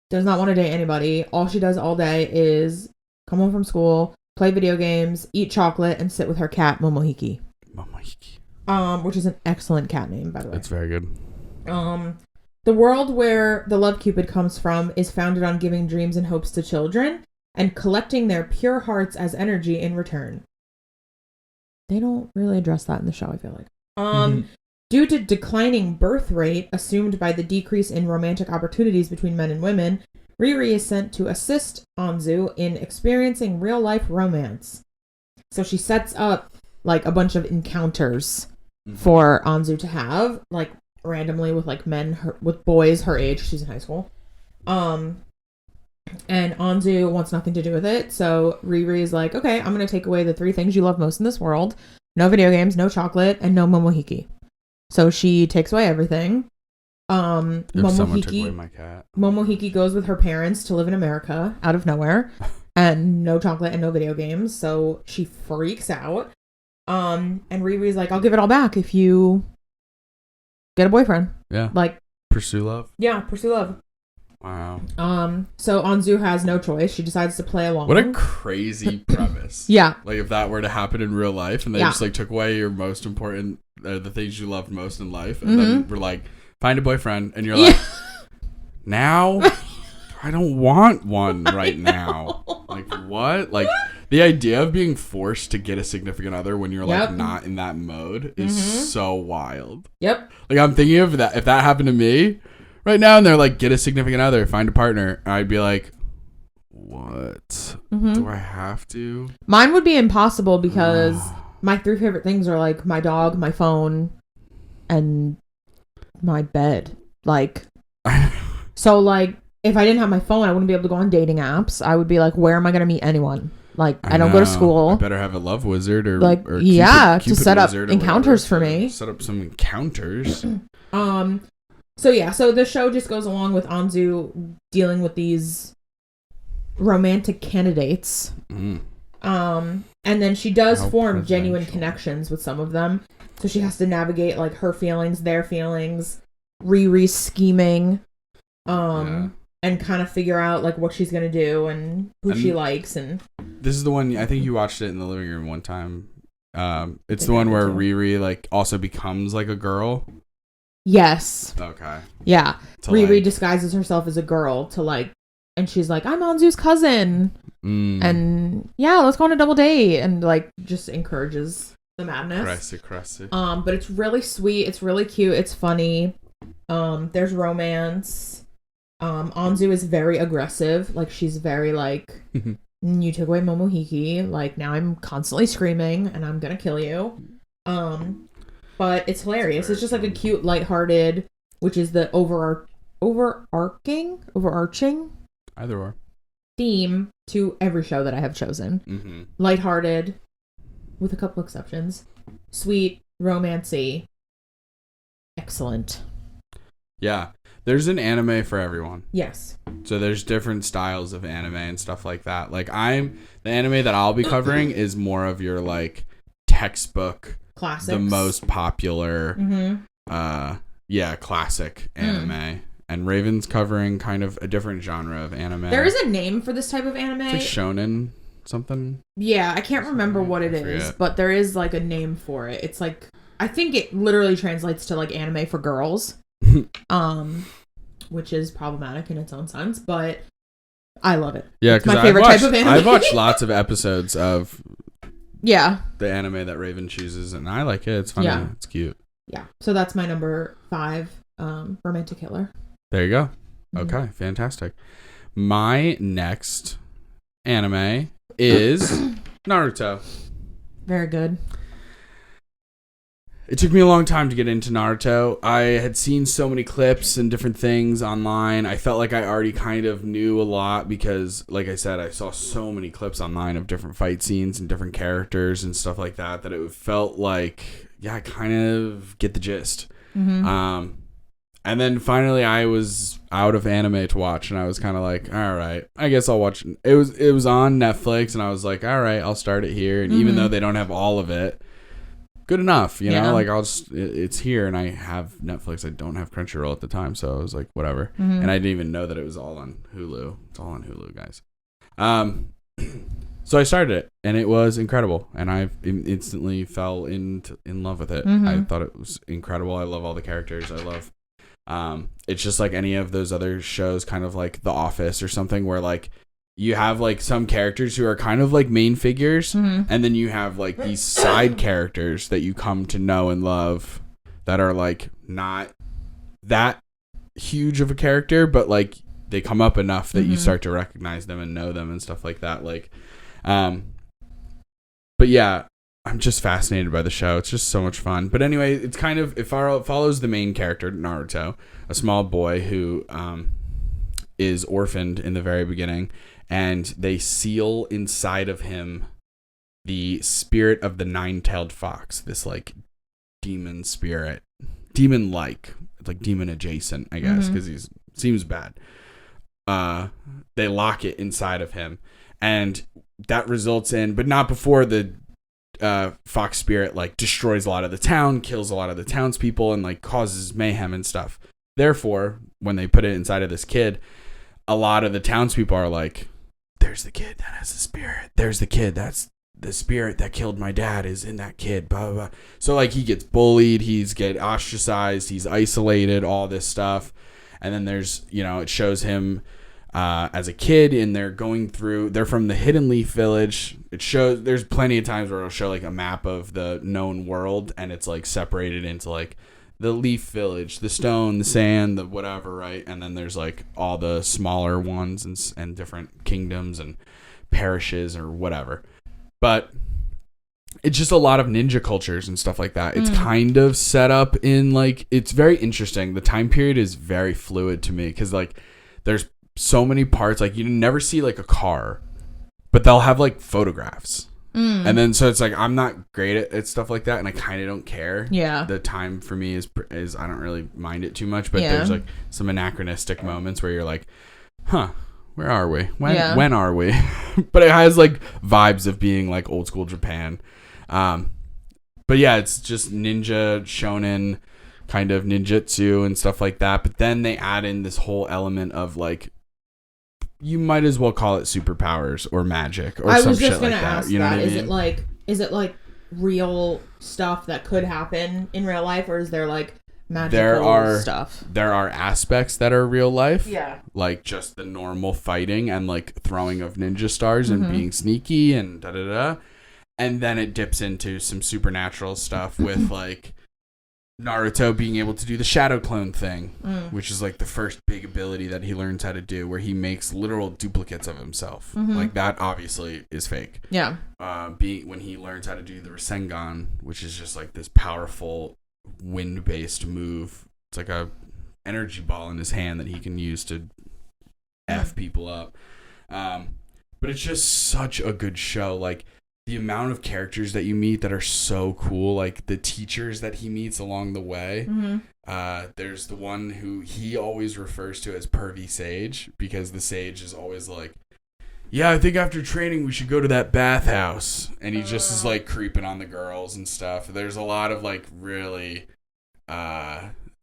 does not want to date anybody. All she does all day is come home from school, play video games, eat chocolate, and sit with her cat, Momohiki. Which is an excellent cat name, by the way.
It's very good.
The world where the love cupid comes from is founded on giving dreams and hopes to children and collecting their pure hearts as energy in return. They don't really address that in the show, I feel like. Due to declining birth rate assumed by the decrease in romantic opportunities between men and women, Riri is sent to assist Anzu in experiencing real-life romance. So she sets up like a bunch of encounters for Anzu to have, like randomly with like with boys her age. She's in high school. And Anzu wants nothing to do with it. So Riri is like, okay, I'm going to take away the 3 things you love most in this world. No video games, no chocolate, and no Momohiki. So she takes away everything.
If someone took away my cat.
Momohiki goes with her parents to live in America out of nowhere, and no chocolate and no video games. So she freaks out. And Riri's like, I'll give it all back if you get a boyfriend.
Yeah.
Like
pursue love.
Yeah, pursue love.
Wow.
So Anzu has no choice. She decides to play along.
What a crazy premise.
Yeah.
Like if that were to happen in real life and they just like took away your most important, the things you loved most in life, and then we're like, find a boyfriend, and you're like, now I don't want one right now. Like what? Like the idea of being forced to get a significant other when you're like not in that mode is so wild.
Yep.
Like I'm thinking of that. If that happened to me right now and they're like, get a significant other, find a partner, I'd be like, what? Do I have to?
Mine would be impossible because my 3 favorite things are like my dog, my phone, and my bed. Like, so like if I didn't have my phone, I wouldn't be able to go on dating apps. I would be like, where am I going to meet anyone? Like, I don't go to school.
I better have a love wizard or
like,
or
to
Cupid
set up
wizard
encounters for me.
Set up some encounters.
So yeah, so the show just goes along with Anzu dealing with these romantic candidates. And then she does form genuine connections with some of them. So she has to navigate like her feelings, their feelings, Riri's scheming, and kind of figure out like what she's gonna do and who she likes. And
this is the one, I think you watched it in the living room one time. It's the one where Riri like also becomes like a girl.
Yes.
Okay.
Yeah. Riri disguises herself as a girl to like, and she's like, I'm Anzu's cousin. And yeah, let's go on a double date, and like just encourages the madness.
Crazy.
But it's really sweet. It's really cute. It's funny. There's romance. Anzu is very aggressive. Like she's very like, you took away Momohiki. Like now I'm constantly screaming and I'm gonna kill you. But it's hilarious. It's just like a cute, lighthearted, which is the overarching
either or
theme to every show that I have chosen. Lighthearted, with a couple exceptions. Sweet, romancy, excellent.
Yeah, there's an anime for everyone.
Yes.
So there's different styles of anime and stuff like that. Like the anime that I'll be covering is more of your like textbook. Classics. The most popular classic anime. And Raven's covering kind of a different genre of anime.
There is a name for this type of anime.
It's like shonen something.
Yeah, I can't remember what it is, but there is like a name for it. It's like, I think it literally translates to like anime for girls. Which is problematic in its own sense, but I love it.
Yeah, because my favorite type of anime. I've watched lots of episodes of the anime that Raven chooses, and I like it. It's funny. Yeah. It's cute.
Yeah. So that's my number 5, romantic killer.
There you go. Okay, fantastic. My next anime is Naruto.
Very good.
It took me a long time to get into Naruto. I had seen so many clips and different things online. I felt like I already kind of knew a lot because, like I said, I saw so many clips online of different fight scenes and different characters and stuff like that it felt like, yeah, I kind of get the gist. And then finally I was out of anime to watch, and I was kind of like, all right, I guess I'll watch. It was on Netflix, and I was like, all right, I'll start it here. And even though they don't have all of it, good enough, you know, like it's here, and I have Netflix. I don't have Crunchyroll at the time, so I was like, whatever. And I didn't even know that it was all on Hulu. It's all on Hulu, guys. So I started it, and it was incredible, and I instantly fell in love with it. I thought it was incredible. I love all the characters. I love, it's just like any of those other shows, kind of like The Office or something, where like you have like some characters who are kind of like main figures, and then you have like these side characters that you come to know and love that are like not that huge of a character, but like they come up enough that you start to recognize them and know them and stuff like that. Like, but yeah, I'm just fascinated by the show. It's just so much fun. But anyway, it's kind of, it follows the main character, Naruto, a small boy who is orphaned in the very beginning, and they seal inside of him the spirit of the nine-tailed fox, this like demon spirit, demon-like, like demon adjacent, I guess, because he seems bad. They lock it inside of him, and that results in, but not before the fox spirit like destroys a lot of the town, kills a lot of the townspeople, and like causes mayhem and stuff. Therefore, when they put it inside of this kid, a lot of the townspeople are like, there's the kid that has the spirit. There's the kid that's the spirit that killed my dad is in that kid. Blah, blah, blah. So like he gets bullied, he's get ostracized, he's isolated, all this stuff. And then there's, you know, it shows him as a kid, and they're from the Hidden Leaf Village. It shows, there's plenty of times where it'll show like a map of the known world, and it's like separated into like the Leaf Village, the stone, the sand, the whatever, right? And then there's like all the smaller ones and different kingdoms and parishes or whatever. But it's just a lot of ninja cultures and stuff like that. It's kind of set up in like, it's very interesting. The time period is very fluid to me because like there's so many parts. Like, you never see like a car, but they'll have like photographs. And then so it's like I'm not great at stuff like that, and I kind of don't care.
Yeah.
The time for me is I don't really mind it too much, but there's like some anachronistic moments where you're like, huh, where are we? When are we? But it has like vibes of being like old school Japan. But yeah, it's just ninja shonen kind of ninjutsu and stuff like that. But then they add in this whole element of like, you might as well call it superpowers or magic or some shit like that. You know what I mean?
Is it like real stuff that could happen in real life, or is there like magical stuff?
There are aspects that are real life.
Yeah.
Like just the normal fighting and like throwing of ninja stars and being sneaky and da-da-da. And then it dips into some supernatural stuff with like Naruto being able to do the shadow clone thing, which is like the first big ability that he learns how to do, where he makes literal duplicates of himself. Like that obviously is fake.
Yeah.
When he learns how to do the Rasengan, which is just like this powerful wind-based move. It's like a energy ball in his hand that he can use to F people up. But it's just such a good show. Like, the amount of characters that you meet that are so cool, like the teachers that he meets along the way. There's the one who he always refers to as Pervy Sage, because the sage is always like, yeah, I think after training we should go to that bathhouse. And he just is like creeping on the girls and stuff. There's a lot of like really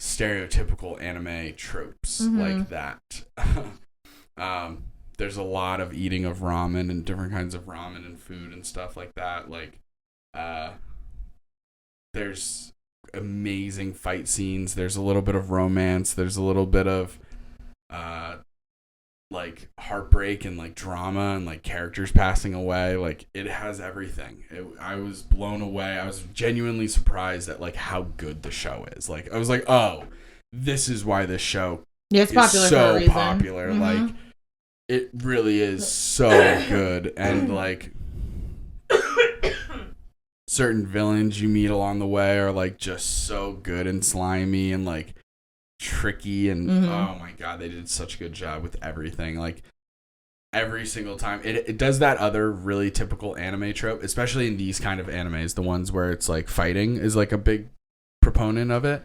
stereotypical anime tropes like that. There's a lot of eating of ramen and different kinds of ramen and food and stuff like that. Like, there's amazing fight scenes. There's a little bit of romance. There's a little bit of, like heartbreak and like drama and like characters passing away. Like, it has everything. I was blown away. I was genuinely surprised at like how good the show is. Like, I was like, oh, this is why this show
it's popular
so
for a reason.
Popular. Like, it really is so good. And like certain villains you meet along the way are like just so good and slimy and like tricky and oh my god, they did such a good job with everything. Like, every single time it does that other really typical anime trope, especially in these kind of animes, the ones where it's like fighting is like a big proponent of it.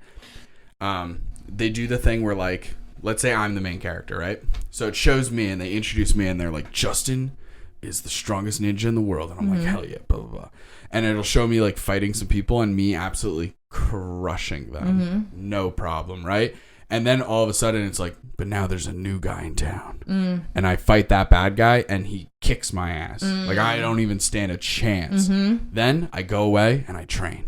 They do the thing where, like, let's say I'm the main character, right? So it shows me and they introduce me and they're like, Justin is the strongest ninja in the world. And I'm like, hell yeah, blah, blah, blah. And it'll show me like fighting some people and me absolutely crushing them. No problem, right? And then all of a sudden it's like, but now there's a new guy in town. And I fight that bad guy and he kicks my ass. Like, I don't even stand a chance. Then I go away and I train.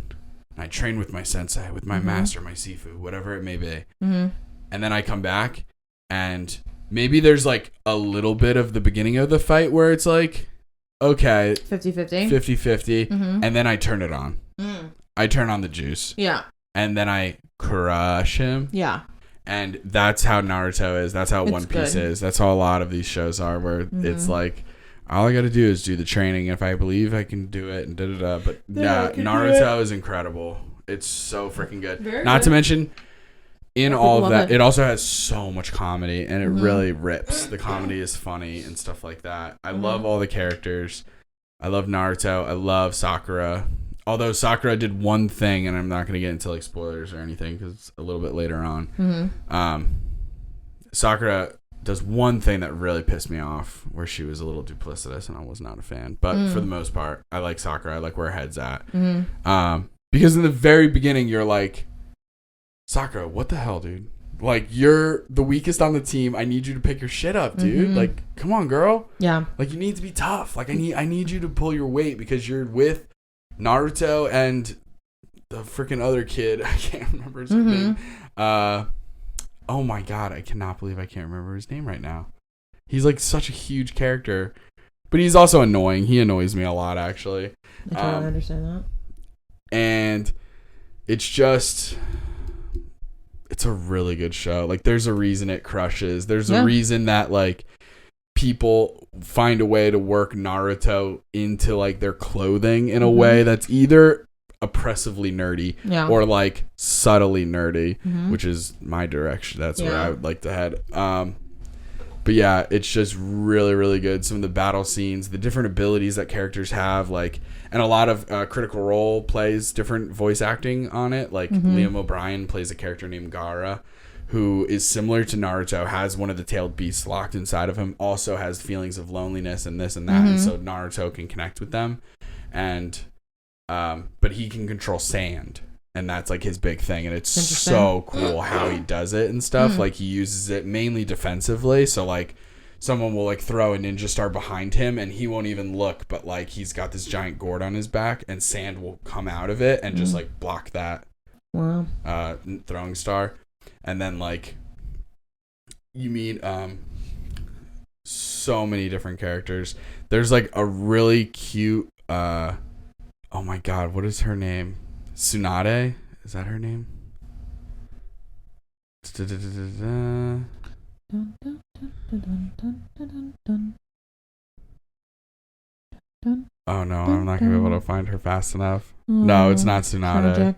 And I train with my sensei, with my master, my Sifu, whatever it may be. And then I come back and maybe there's like a little bit of the beginning of the fight where it's like, okay, 50-50. And then I turn it on. I turn on the juice. Yeah. And then I crush him. Yeah. And that's how Naruto is. That's how One Piece is. That's how a lot of these shows are, where it's like, all I got to do is do the training. If I believe I can do it and da-da-da. But yeah, Naruto is incredible. It's so freaking good. Not to mention, in all of that, it also has so much comedy, and it really rips. The comedy is funny and stuff like that. I love all the characters. I love Naruto. I love Sakura. Although Sakura did one thing, and I'm not going to get into like spoilers or anything because it's a little bit later on. Sakura does one thing that really pissed me off, where she was a little duplicitous, and I was not a fan. But for the most part, I like Sakura. I like where her head's at. Because in the very beginning, you're like, Sakura, what the hell, dude? Like, you're the weakest on the team. I need you to pick your shit up, dude. Like, come on, girl. Yeah. Like, you need to be tough. Like, I need you to pull your weight because you're with Naruto and the freaking other kid. I can't remember his name. Oh my god, I cannot believe I can't remember his name right now. He's like such a huge character, but he's also annoying. He annoys me a lot, actually.
I totally understand that.
And it's just, it's a really good show. Like, there's a reason it crushes. There's a reason that like people find a way to work Naruto into like their clothing in a way that's either oppressively nerdy or like subtly nerdy, which is my direction. That's where I would like to head. But yeah, it's just really, really good. Some of the battle scenes, the different abilities that characters have, like, and a lot of Critical Role plays different voice acting on it. Like Liam O'Brien plays a character named Gaara, who is similar to Naruto, has one of the tailed beasts locked inside of him, also has feelings of loneliness and this and that, and so Naruto can connect with them. And but he can control sand, and that's like his big thing, and it's so cool how he does it and stuff. Like he uses it mainly defensively, so like someone will like throw a ninja star behind him and he won't even look, but like he's got this giant gourd on his back and sand will come out of it and just like block that throwing star. And then like you meet so many different characters. There's like a really cute oh my god, what is her name? Tsunade? Is that her name? Oh no, I'm not gonna be able to find her fast enough. No, it's not Tsunade.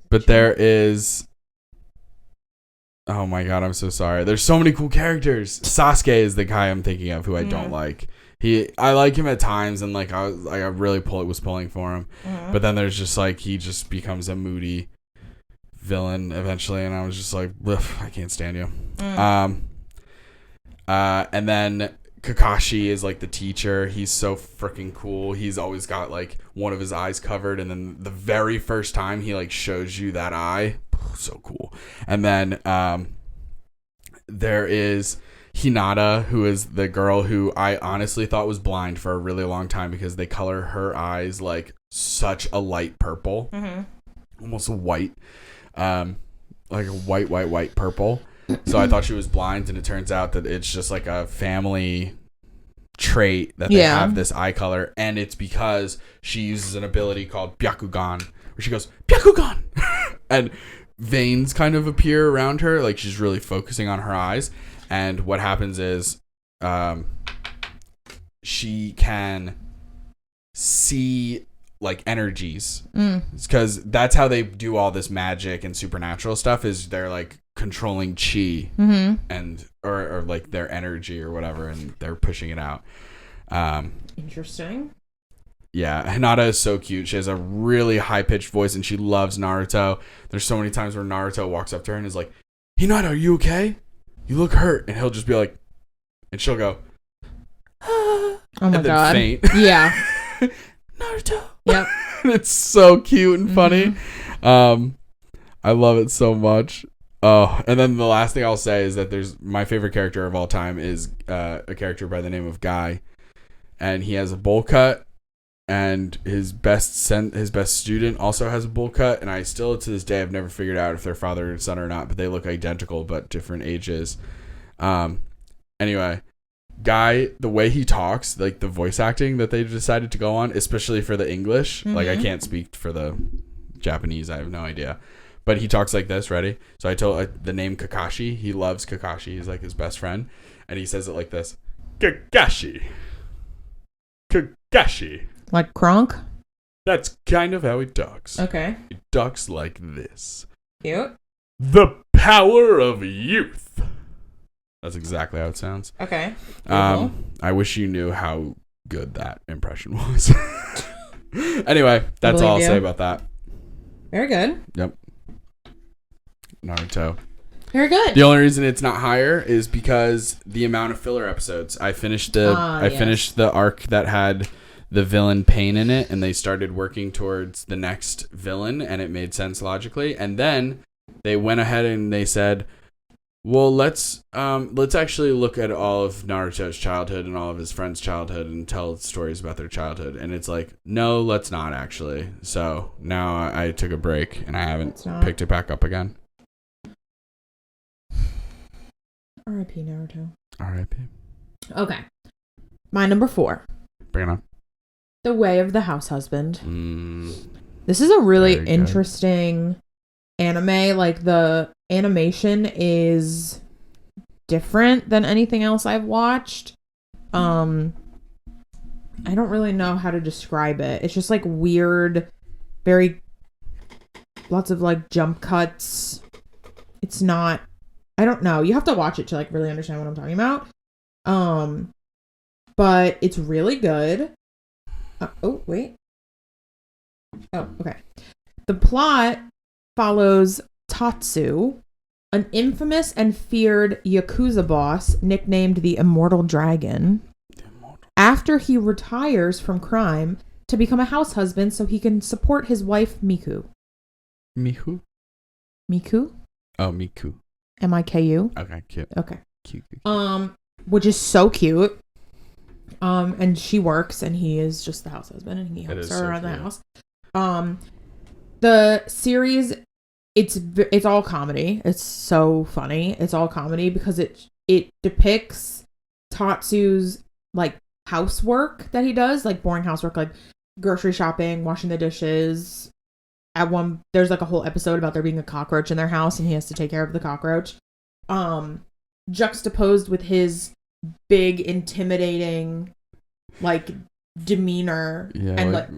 But there is. Oh my god, I'm so sorry. There's so many cool characters. Sasuke is the guy I'm thinking of who I don't like. I like him at times, and like I really was pulling for him. But then there's just like he just becomes a moody villain eventually, and I was just like, I can't stand you. And then Kakashi is like the teacher. He's so freaking cool. He's always got like one of his eyes covered, and then the very first time he like shows you that eye, so cool. And then there is Hinata, who is the girl who I honestly thought was blind for a really long time because they color her eyes like such a light purple, almost white, like a white purple. So I thought she was blind, and it turns out that it's just like a family trait that they have this eye color, and it's because she uses an ability called Byakugan, where she goes Byakugan, and veins kind of appear around her, like she's really focusing on her eyes. And what happens is she can see like energies, because that's how they do all this magic and supernatural stuff, is they're like controlling chi and or like their energy or whatever, and they're pushing it out.
Interesting.
Yeah, Hinata is so cute. She has a really high-pitched voice, and she loves Naruto. There's so many times where Naruto walks up to her and is like, Hinata, are you okay? You look hurt. And he'll just be like, and she'll go,
oh my god,
faint.
Yeah.
Naruto.
Yep.
It's so cute and funny. I love it so much. Oh, and then the last thing I'll say is that there's my favorite character of all time is a character by the name of Guy, and he has a bowl cut, and his best student also has a bowl cut, and I still to this day I've never figured out if they're father and son or not, but they look identical but different ages. Anyway, Guy, the way he talks, like the voice acting that they decided to go on, especially for the English, like I can't speak for the Japanese, I have no idea. But he talks like this, ready? So I told the name Kakashi. He loves Kakashi. He's like his best friend. And he says it like this. Kakashi. Kakashi.
Like Kronk?
That's kind of how he talks.
Okay.
He talks like this.
Cute.
The power of youth. That's exactly how it sounds.
Okay.
I wish you knew how good that impression was. Anyway, that's all I'll say about that.
Very good.
Yep. Naruto.
Very good.
The only reason it's not higher is because the amount of filler episodes. I finished the arc that had the villain Pain in it, and they started working towards the next villain, and it made sense logically. And then they went ahead and they said, well, let's actually look at all of Naruto's childhood and all of his friends' childhood and tell stories about their childhood. And it's like, no, let's not actually. So now I took a break and I haven't picked it back up again.
R.I.P. Naruto.
R.I.P.
Okay. My number 4.
Bring it on.
The Way of the House Husband. This is a really interesting anime. Like, the animation is different than anything else I've watched. I don't really know how to describe it. It's just like weird, lots of like jump cuts. It's not. I don't know. You have to watch it to like really understand what I'm talking about. But it's really good. Oh wait. Oh, okay. The plot follows Tatsu, an infamous and feared Yakuza boss nicknamed the Immortal Dragon, after he retires from crime to become a house husband so he can support his wife Miku.
Miku?
Miku?
Oh, Miku.
Miku.
Okay, cute.
Okay.
Cute.
Which is so cute. And she works and he is just the house husband and he helps her around the house. The series, it's all comedy. It's so funny. It's all comedy because it depicts Tatsu's like housework that he does, like boring housework, like grocery shopping, washing the dishes. There's like a whole episode about there being a cockroach in their house and he has to take care of the cockroach. Juxtaposed with his big, intimidating, like demeanor and like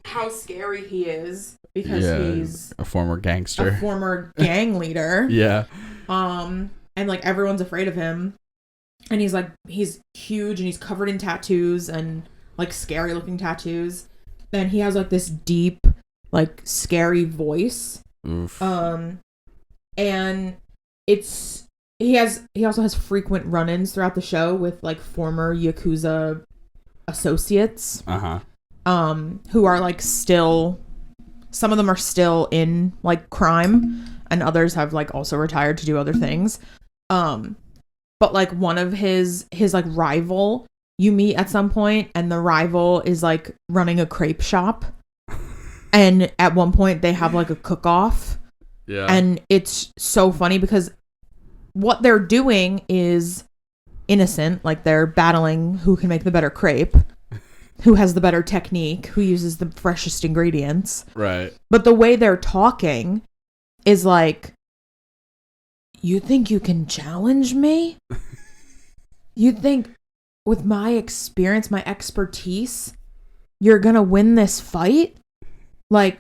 how scary he is because he's
a former gangster,
a former gang leader.
Yeah.
And like everyone's afraid of him, and he's huge and he's covered in tattoos and like scary looking tattoos. And he has like this deep, like scary voice.
Oof.
And he also has frequent run-ins throughout the show with like former Yakuza associates. Who are like still, some of them are still in like crime and others have like also retired to do other things. But like one of his like rival you meet at some point, and the rival is like running a crepe shop. And at one point they have like a cook-off.
Yeah.
And it's so funny because what they're doing is innocent. Like they're battling who can make the better crepe, who has the better technique, who uses the freshest ingredients.
Right.
But the way they're talking is like, you think you can challenge me? You think with my experience, my expertise, you're going to win this fight? Like,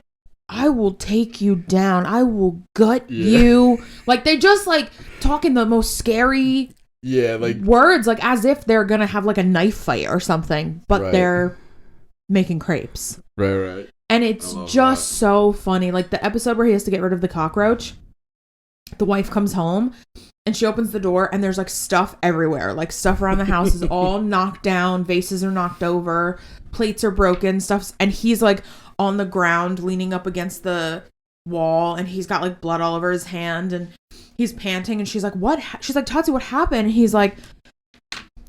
I will take you down. I will gut you. Like, they just like talking the most scary
like
words, like as if they're going to have like a knife fight or something, but they're making crepes.
Right.
And it's just so funny. Like the episode where he has to get rid of the cockroach, the wife comes home and she opens the door and there's like stuff everywhere. Like stuff around the house is all knocked down. Vases are knocked over. Plates are broken. Stuff's, and he's like on the ground leaning up against the wall and he's got like blood all over his hand and he's panting and she's like, what? She's like, Tatsu, what happened? And he's like,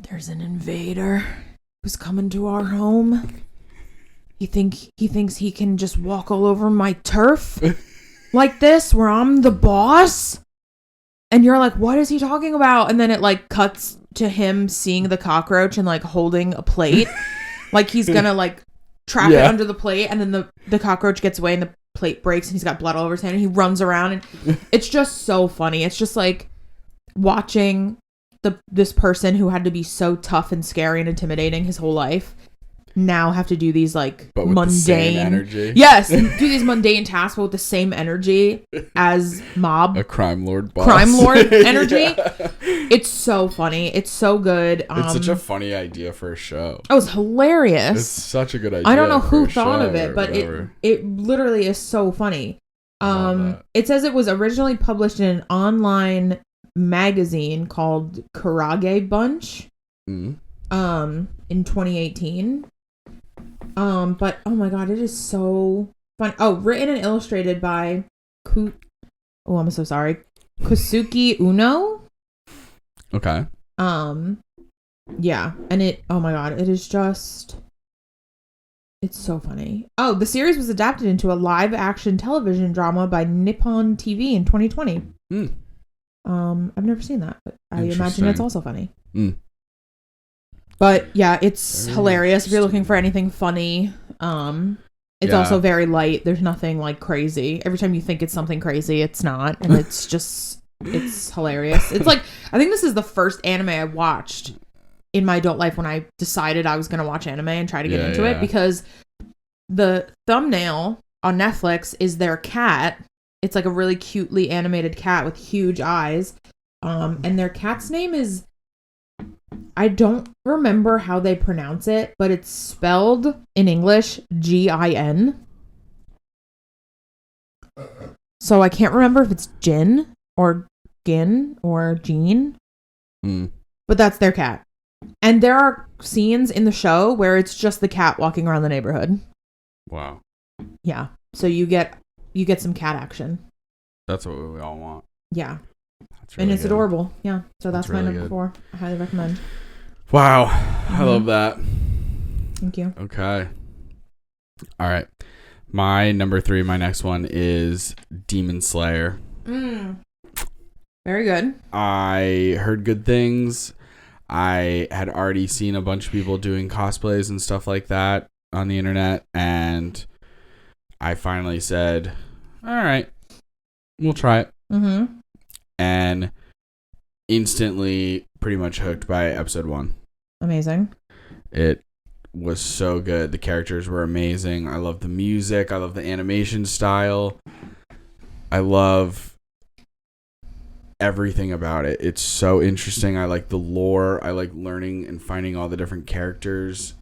there's an invader who's coming to our home. He thinks he can just walk all over my turf like this where I'm the boss. And you're like, what is he talking about? And then it like cuts to him seeing the cockroach and like holding a plate. Like he's gonna like trap it under the plate, and then the cockroach gets away and the plate breaks and he's got blood all over his hand and he runs around and it's just so funny. It's just like watching this person who had to be so tough and scary and intimidating his whole life now have to do these like
but with
mundane
the same energy.
Yes, do these mundane tasks but with the same energy as
a crime lord
energy. It's so funny. It's so good.
It's such a funny idea for a show.
Oh, it's hilarious.
It's such a good idea.
I don't know who thought of it, but it literally is so funny. It says it was originally published in an online magazine called Karage Bunch in 2018. But oh my god, it is so fun. Oh, written and illustrated by I'm so sorry, Kosuke Uno.
Okay.
Yeah, and oh my god, it is just, it's so funny. Oh, the series was adapted into a live action television drama by Nippon TV in 2020. I've never seen that, but I imagine it's also funny. But yeah, it's very hilarious if you're looking for anything funny. It's also very light. There's nothing like crazy. Every time you think it's something crazy, it's not. And it's just, it's hilarious. It's like, I think this is the first anime I watched in my adult life when I decided I was going to watch anime and try to get into it, because the thumbnail on Netflix is their cat It's like a really cutely animated cat with huge eyes. And their cat's name is, I don't remember how they pronounce it, but it's spelled in English Gin. So I can't remember if it's Jin or Gin or Jean. But that's their cat. And there are scenes in the show where it's just the cat walking around the neighborhood.
Wow.
Yeah. So you get some cat action.
That's what we all want.
Yeah.
That's really
and it's
good.
adorable. Yeah. So that's
really
my number
good.
4. I highly recommend.
Wow. I love that.
Thank you.
Okay. All right. My number 3, my next one is Demon Slayer.
Very good.
I heard good things. I had already seen a bunch of people doing cosplays and stuff like that on the internet, and I finally said, all right, we'll try it. And instantly pretty much hooked by episode 1.
Amazing.
It was so good. The characters were amazing. I love the music. I love the animation style. I love everything about it. It's so interesting. I like the lore. I like learning and finding all the different characters.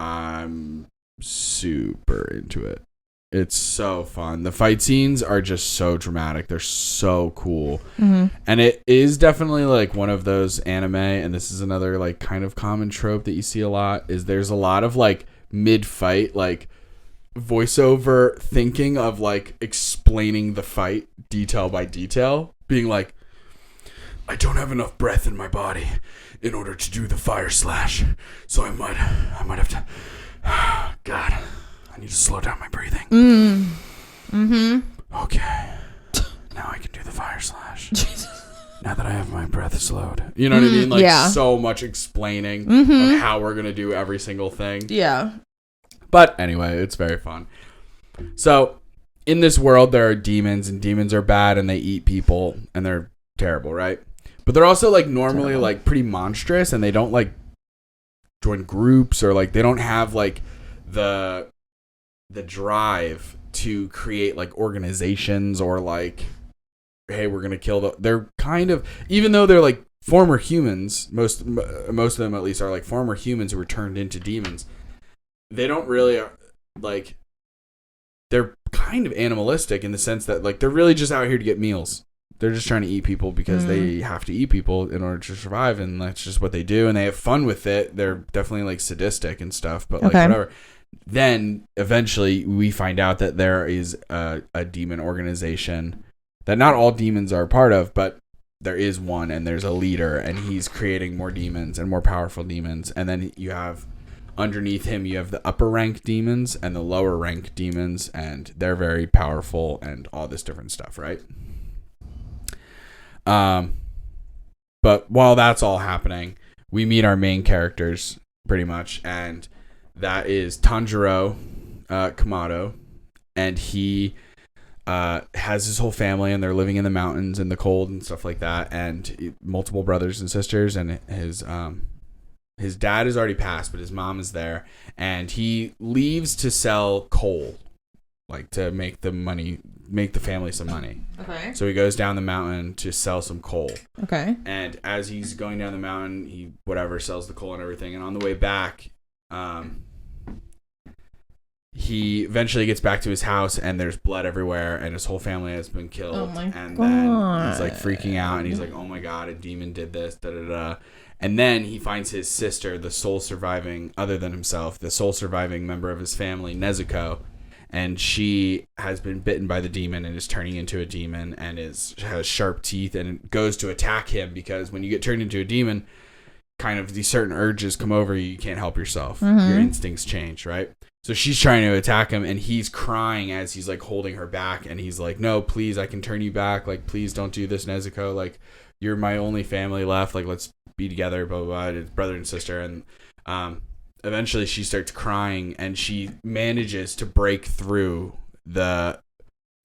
I'm super into it. It's so fun. The fight scenes are just so dramatic. They're so cool. And it is definitely like one of those anime, and this is another like kind of common trope that you see a lot, is there's a lot of like mid-fight like voiceover thinking of like explaining the fight detail by detail, being like, I don't have enough breath in my body in order to do the fire slash, so I might have to God, I need to slow down my breathing. Okay, now I can do the fire slash. Now that I have my breath slowed, you know what I mean? Like so much explaining of how we're gonna do every single thing.
Yeah.
But anyway, it's very fun. So in this world, there are demons, and demons are bad, and they eat people, and they're terrible, right? But they're also like normally like pretty monstrous, and they don't like join groups, or like they don't have like the drive to create like organizations, or like, hey, we're gonna kill they're kind of, even though they're like former humans, most of them at least are like former humans who were turned into demons. They don't really like, they're kind of animalistic in the sense that like they're really just out here to get meals. They're just trying to eat people because they have to eat people in order to survive, and that's just what they do, and they have fun with it. They're definitely like sadistic and stuff, but like whatever. Then eventually we find out that there is a demon organization that not all demons are a part of, but there is one, and there's a leader, and he's creating more demons and more powerful demons. And then you have underneath him, you have the upper rank demons and the lower rank demons, and they're very powerful and all this different stuff, right? But while that's all happening, we meet our main characters pretty much, and that is Tanjiro Kamado, and he has his whole family, and they're living in the mountains in the cold and stuff like that, and multiple brothers and sisters, and his dad is already passed, but his mom is there, and he leaves to sell coal, like to make the family some money.
Okay.
So he goes down the mountain to sell some coal.
Okay.
And as he's going down the mountain, he sells the coal and everything. And on the way back, he eventually gets back to his house, and there's blood everywhere, and his whole family has been killed.
Oh my
and
God.
then he's like freaking out, and he's like, "Oh my God, a demon did this!" Da da da. And then he finds his sister, the sole surviving, other than himself, the sole surviving member of his family, Nezuko. And she has been bitten by the demon and is turning into a demon, and has sharp teeth, and goes to attack him, because when you get turned into a demon, kind of these certain urges come over you. You can't help yourself. Your instincts change, right? So she's trying to attack him, and he's crying as he's like holding her back, and he's like, "No, please, I can turn you back. Like, please don't do this, Nezuko. Like, you're my only family left. Like, let's be together, blah, blah, blah, brother and sister." And eventually she starts crying, and she manages to break through the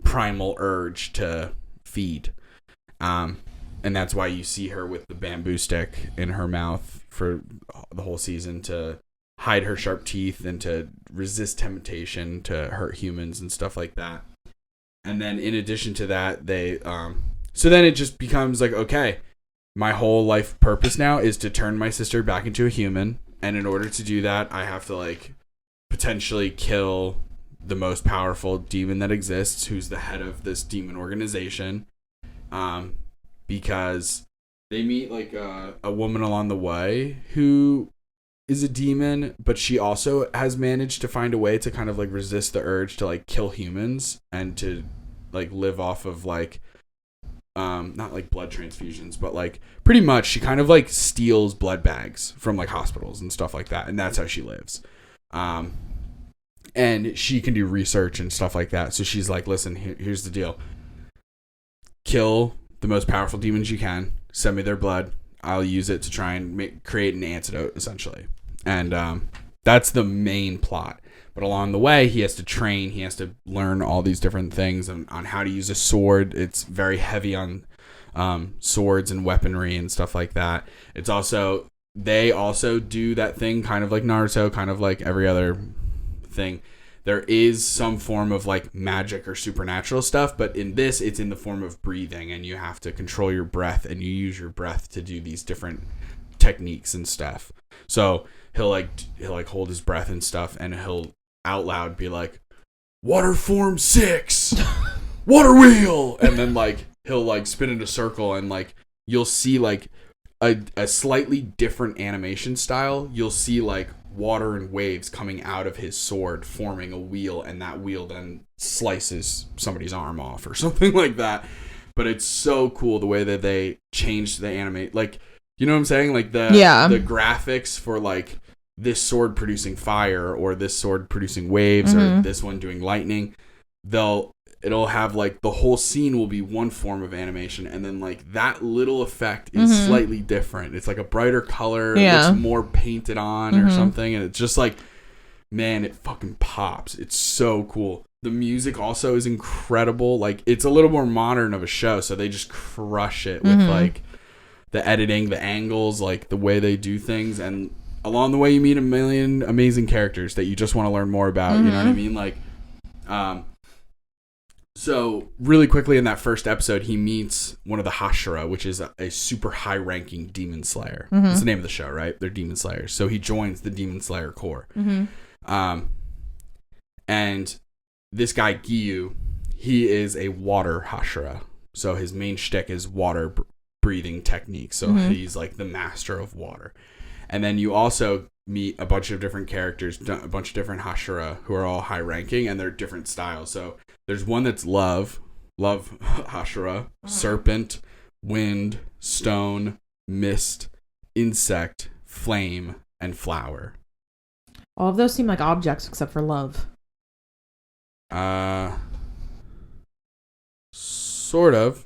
primal urge to feed. And that's why you see her with the bamboo stick in her mouth for the whole season, to hide her sharp teeth and to resist temptation to hurt humans and stuff like that. And then in addition to that, they so then it just becomes like, okay, my whole life purpose now is to turn my sister back into a human, and in order to do that, I have to like potentially kill the most powerful demon that exists, who's the head of this demon organization, because they meet like a woman along the way who is a demon, but she also has managed to find a way to kind of like resist the urge to like kill humans and to like live off of like not like blood transfusions, but like pretty much she kind of like steals blood bags from like hospitals and stuff like that, and that's how she lives. And she can do research and stuff like that. So she's like, listen, here's the deal. Kill the most powerful demons you can. Send me their blood. I'll use it to try and create an antidote, essentially. And that's the main plot. But along the way, he has to train. He has to learn all these different things on how to use a sword. It's very heavy on swords and weaponry and stuff like that. It's also, they also do that thing kind of like Naruto, kind of like every other thing. There is some form of like magic or supernatural stuff, but in this, it's in the form of breathing, and you have to control your breath, and you use your breath to do these different techniques and stuff. So he'll hold his breath and stuff, and he'll out loud be like, water form 6, water wheel, and then like he'll like spin in a circle, and like you'll see like a slightly different animation style. You'll see like water and waves coming out of his sword, forming a wheel, and that wheel then slices somebody's arm off or something like that. But it's so cool the way that they changed the anime. Like, you know what I'm saying? Like the graphics for like this sword producing fire, or this sword producing waves, or this one doing lightning. It'll have like the whole scene will be one form of animation, and then like that little effect is slightly different. It's like a brighter color, it's more painted on or something, and it's just like, man, it fucking pops. It's so cool. The music also is incredible. Like, it's a little more modern of a show, so they just crush it with like the editing, the angles, like the way they do things, and along the way you meet a million amazing characters that you just want to learn more about. You know what I mean? Like, so really quickly in that first episode, he meets one of the Hashira, which is a super high-ranking demon slayer. It's the name of the show, right? They're demon slayers. So he joins the demon slayer corps. And this guy, Giyu, he is a water Hashira. So his main shtick is water breathing technique. So he's like the master of water. And then you also meet a bunch of different characters, a bunch of different Hashira who are all high-ranking, and they're different styles. So there's one that's love Hashira, serpent, wind, stone, mist, insect, flame, and flower.
All of those seem like objects except for love.
Sort of.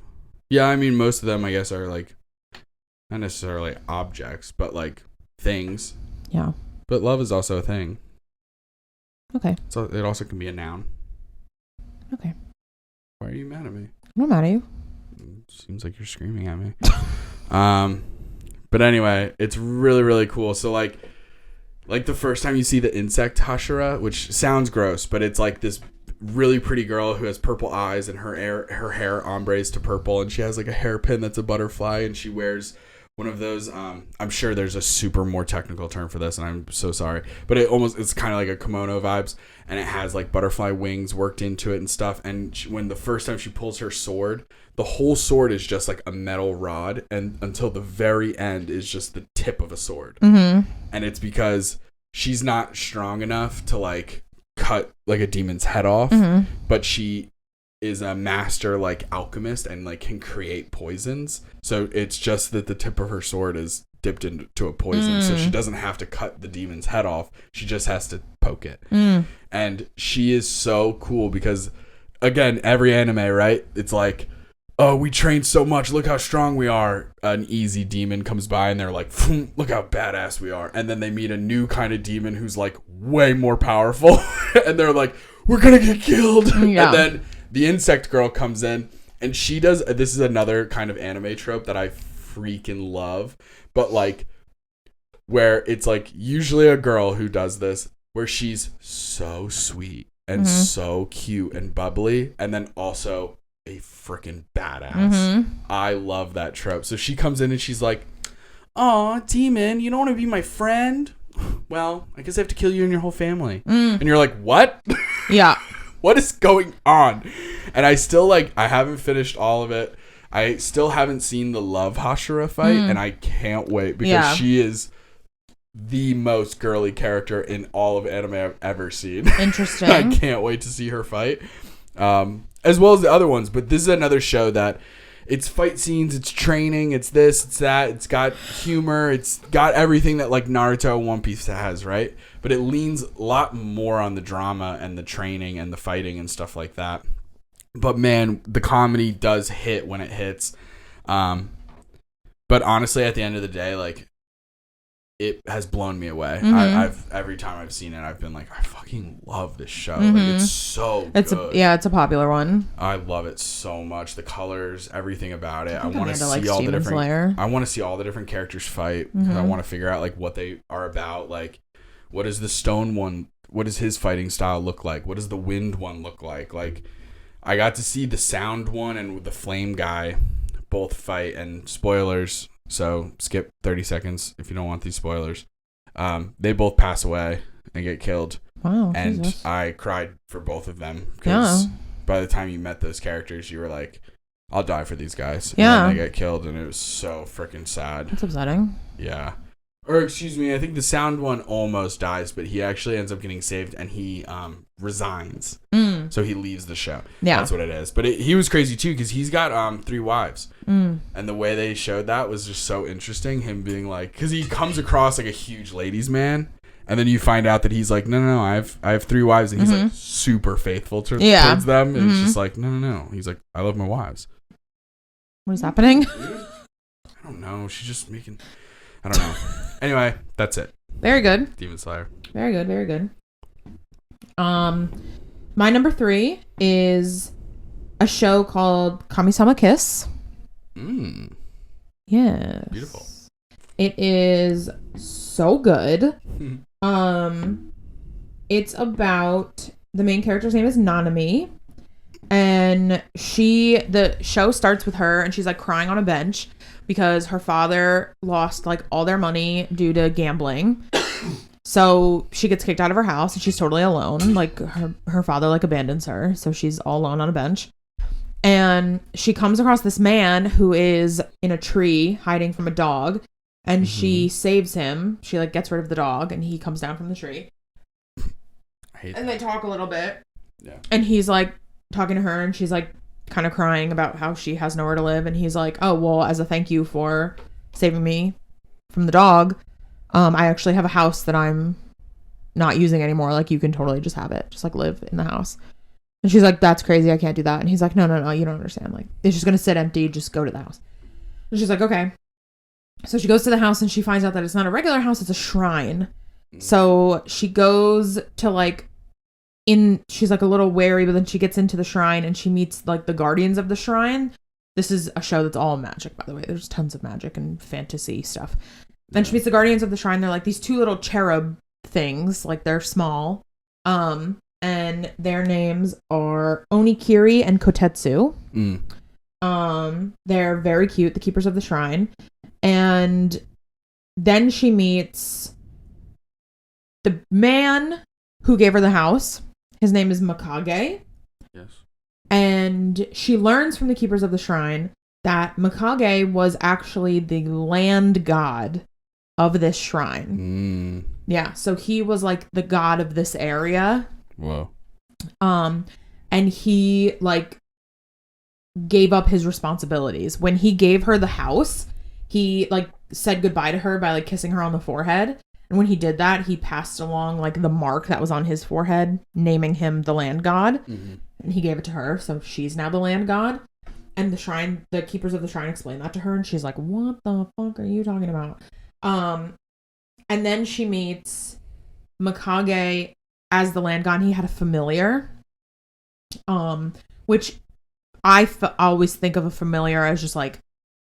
Yeah, I mean, most of them, I guess, are like not necessarily objects, but like things.
Yeah.
But love is also a thing.
Okay.
So it also can be a noun.
Okay.
Why are you mad at me?
I'm not mad at you.
Seems like you're screaming at me. But anyway, it's really, really cool. So like the first time you see the insect Hashira, which sounds gross, but it's like this really pretty girl who has purple eyes, and her hair ombres to purple, and she has like a hairpin that's a butterfly, and she wears one of those, I'm sure there's a super more technical term for this, and I'm so sorry, but it's kind of like a kimono vibes, and it has like butterfly wings worked into it and stuff. And when the first time she pulls her sword, the whole sword is just like a metal rod, and until the very end is just the tip of a sword. And it's because she's not strong enough to like cut like a demon's head off, but she is a master like alchemist and like can create poisons. So it's just that the tip of her sword is dipped into a poison, so she doesn't have to cut the demon's head off. She just has to poke it. And she is so cool because, again, every anime, right? It's like, oh, we trained so much, look how strong we are. An easy demon comes by and they're like, look how badass we are. And then they meet a new kind of demon who's like way more powerful and they're like, we're gonna get killed. Yeah. And then the insect girl comes in, and she does, this is another kind of anime trope that I freaking love, but like, where it's like usually a girl who does this, where she's so sweet and so cute and bubbly, and then also a freaking badass. I love that trope. So she comes in and she's like, "Aw, demon, you don't want to be my friend? Well, I guess I have to kill you and your whole family." And you're like, "What?"
Yeah.
What is going on? And I still I haven't finished all of it. I still haven't seen the Love Hashira fight, and I can't wait because she is the most girly character in all of anime I've ever seen.
Interesting.
I can't wait to see her fight. As well as the other ones, but this is another show that it's fight scenes, it's training, it's this, it's that, it's got humor, it's got everything that Naruto and One Piece has, right? But it leans a lot more on the drama and the training and the fighting and stuff like that. But man, the comedy does hit when it hits. But honestly, at the end of the day, it has blown me away. I've every time I've seen it, I've been like, I fucking love this show. It's so good.
It's a popular one.
I love it so much. The colors, everything about it. I want to see
all the different.
I want to see all the different characters fight because I want to figure out what they are about. What is the stone one? What does his fighting style look like? What does the wind one look like? I got to see the sound one and the flame guy both fight, and spoilers. So skip 30 seconds if you don't want these spoilers. They both pass away and get killed.
Wow.
And
Jesus.
I cried for both of them because by the time you met those characters, you were like, I'll die for these guys.
Yeah.
And then they get killed, and it was so freaking sad.
That's upsetting.
Yeah. Or excuse me, I think the sound one almost dies, but he actually ends up getting saved, and he resigns. So he leaves the show. Yeah. That's what it is. But he was crazy too because he's got 3 wives. And the way they showed that was just so interesting. Him being because he comes across like a huge ladies' man, and then you find out that he's like, no, I have 3 wives, and he's super faithful towards them. And it's just no. He's like, I love my wives.
What is happening?
I don't know. She's just making. I don't know. Anyway, that's it.
Very good.
Demon Slayer.
Very good. Very good. My number 3 is a show called Kami-sama Kiss. Yes.
Beautiful.
It is so good. It's about, the main character's name is Nanami, and the show starts with her, and she's crying on a bench because her father lost all their money due to gambling. So she gets kicked out of her house, and she's totally alone. Her father abandons her, so she's all alone on a bench. And she comes across this man who is in a tree hiding from a dog, and she saves him. She gets rid of the dog, and he comes down from the tree. And they talk a little bit. Yeah. And he's talking to her, and she's kind of crying about how she has nowhere to live. And he's like, "Oh, well, as a thank you for saving me from the dog, I actually have a house that I'm not using anymore. You can totally just have it. Just live in the house." And she's like, "That's crazy. I can't do that." And he's like, No, you don't understand. It's just going to sit empty. Just go to the house." And she's like, "Okay." So she goes to the house, and she finds out that it's not a regular house. It's a shrine. So she goes to she's a little wary, but then she gets into the shrine, and she meets the guardians of the shrine. This is a show that's all magic, by the way. There's tons of magic and fantasy stuff. Then she meets the guardians of the shrine. They're these 2 little cherub things. They're small. And their names are Onikiri and Kotetsu. They're very cute, the keepers of the shrine. And then she meets the man who gave her the house. His name is Mikage.
Yes.
And she learns from the keepers of the shrine that Mikage was actually the land god of this shrine. Yeah, so he was the god of this area.
Whoa.
And he gave up his responsibilities. When he gave her the house, he said goodbye to her by kissing her on the forehead. And when he did that, he passed along the mark that was on his forehead, naming him the land god. And he gave it to her, so she's now the land god. And the keepers of the shrine explained that to her, and she's like, "What the fuck are you talking about?" And then she meets Mikage as the land god. He had a familiar, which I always think of a familiar as just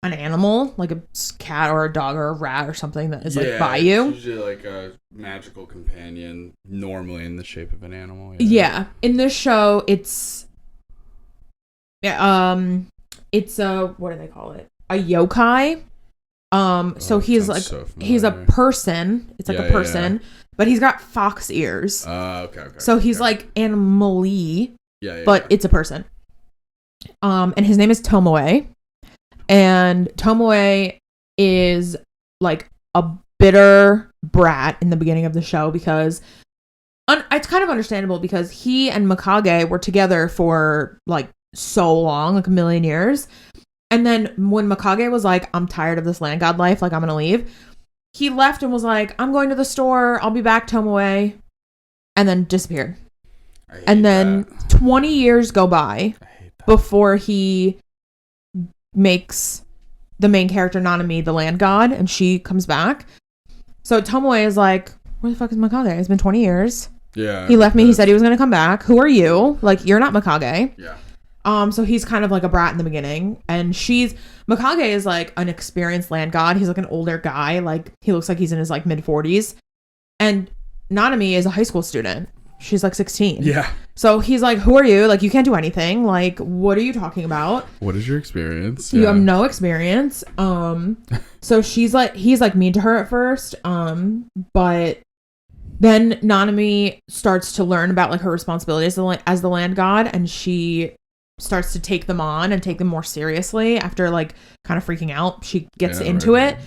an animal, like a cat or a dog or a rat or something that is like by you.
It's usually like a magical companion, normally in the shape of an animal.
Yeah. In this show, it's a, what do they call it? A yokai. So he's like, he's a person. It's like a person, but he's got fox ears.
Okay.
So he's like animal-y, but
yeah.
it's a person. And his name is Tomoe. And Tomoe is like a bitter brat in the beginning of the show because it's kind of understandable because he and Mikage were together for like so long, like a million years. And then when Mikage was like, I'm tired of this land god life, like I'm gonna leave, he left and was like, I'm going to the store, I'll be back, Tomoe, and then disappeared. And then 20 years go by before he makes the main character Nanami the land god, and she comes back. So Tomoe is like, where the fuck is Mikage? It's been 20 years.
Yeah.
He left me, he said he was gonna come back. Who are you? Like, you're not Mikage.
Yeah.
So he's kind of like a brat in the beginning, and Mikage is like an experienced land god. He's like an older guy, like he looks like he's in his like mid 40s, and Nanami is a high school student. She's like 16.
Yeah.
So he's like, who are you? Like, you can't do anything. Like, what are you talking about?
What is your experience?
You have no experience. So he's like mean to her at first. But then Nanami starts to learn about like her responsibilities as the land god, and she starts to take them on and take them more seriously after like kind of freaking out. She gets into it,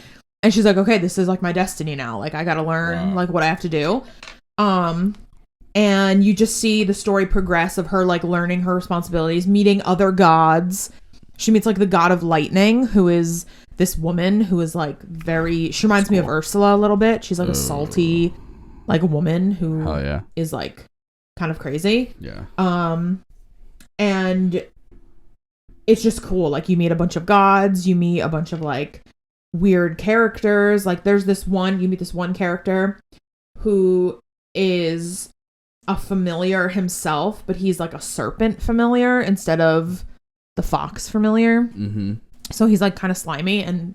and she's like, okay, this is like my destiny now. Like, I got to learn like what I have to do. And you just see the story progress of her like learning her responsibilities, meeting other gods. She meets like the god of lightning, who is this woman who is like she reminds me of Ursula a little bit. She's like a salty like woman who is like kind of crazy.
Yeah.
And it's just cool. Like, you meet a bunch of gods, you meet a bunch of like weird characters. Like, you meet this one character who is a familiar himself, but he's like a serpent familiar instead of the fox familiar. Mm-hmm. So he's like kind of slimy, and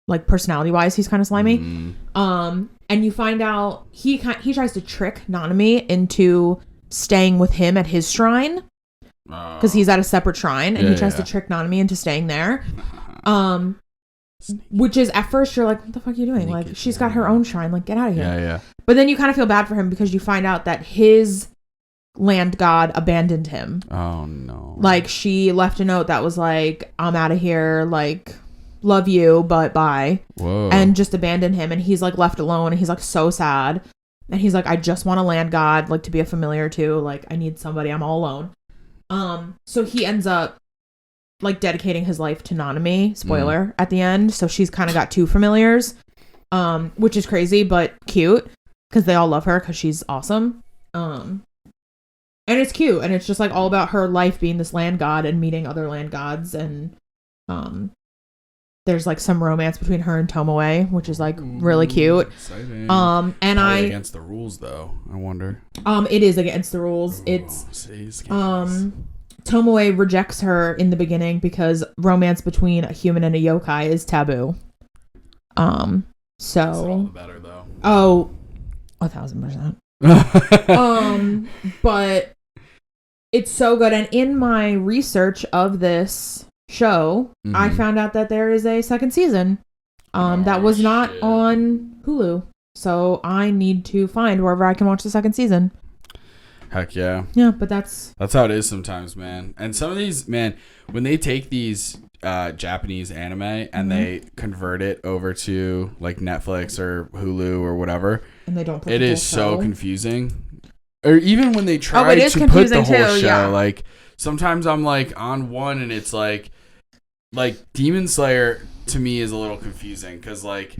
like personality wise, he's kind of slimy. Mm. And you find out he tries to trick Nanami into staying with him at his shrine because he's at a separate shrine, and he tries to trick Nanami into staying there. Which is, at first you're like, what the fuck are you doing? Like, she's got her own shrine. Like, get out of here.
Yeah.
But then you kind of feel bad for him because you find out that his land god abandoned him.
Oh, no.
Like, she left a note that was like, I'm out of here. Like, love you, but bye.
Whoa.
And just abandoned him. And he's like left alone. And he's like so sad. And he's like, I just want a land god, like, to be a familiar too. Like, I need somebody. I'm all alone. So he ends up like dedicating his life to Nanami, spoiler, at the end. So she's kind of got two familiars, which is crazy, but cute because they all love her because she's awesome. And it's cute. And it's just like all about her life being this land god and meeting other land gods. And there's like some romance between her and Tomoe, which is like really cute.
Exciting.
And
probably against the rules though, I wonder.
It is against the rules. Tomoe rejects her in the beginning because romance between a human and a yokai is taboo. So
that's all the better though.
Oh, 1,000%. But it's so good. And in my research of this show, I found out that there is a second season. That was not on Hulu. So I need to find wherever I can watch the second season.
Heck yeah.
Yeah, but that's
how it is sometimes, man. And some of these, man, when they take these Japanese anime and they convert it over to like Netflix or Hulu or whatever,
and they don't put
it
the
is
whole
so
show.
confusing. Or even when they try to put the whole show, like sometimes I'm like on one and it's like Demon Slayer to me is a little confusing because like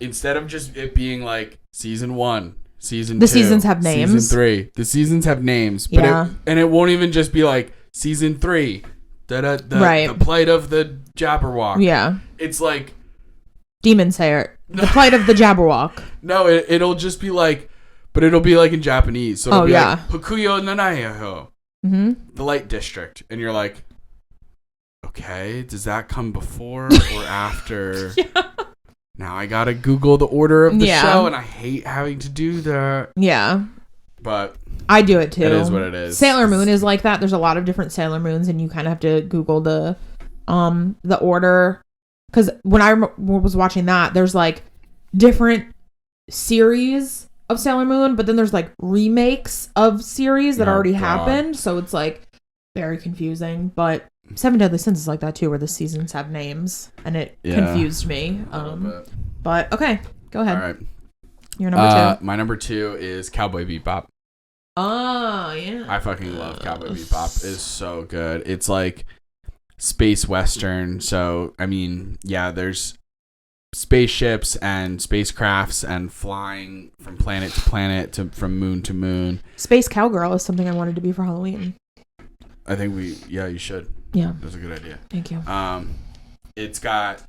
instead of just it being like season 1, season 2,
seasons have names.
Season 3, the seasons have names, but it won't even just be like season 3, the plight of the Jabberwock. Yeah, it's like
Demon Slayer, the plight of the Jabberwock.
No, it'll just be like, but it'll be like in Japanese. So it'll be like Hakuyo Nanayaho, the Light District, and you're like, okay, does that come before or after? Now I gotta Google the order of the show, and I hate having to do that.
Yeah.
But
I do it too.
It is what it is.
Sailor Moon is like that. There's a lot of different Sailor Moons, and you kind of have to Google the order. Because when I was watching that, there's like different series of Sailor Moon, but then there's like remakes of series that already happened. So it's like very confusing. But Seven Deadly Sins is like that too, where the seasons have names, and it confused me. But okay, go ahead.
All right.
Your number 2.
My number 2 is Cowboy Bebop.
Oh, yeah.
I fucking love Cowboy Bebop. It's so good. It's like space western. So, I mean, yeah, there's spaceships and spacecrafts and flying from planet to planet from moon to moon.
Space Cowgirl is something I wanted to be for Halloween.
I think you should.
Yeah.
That's a good idea.
Thank you.
It's got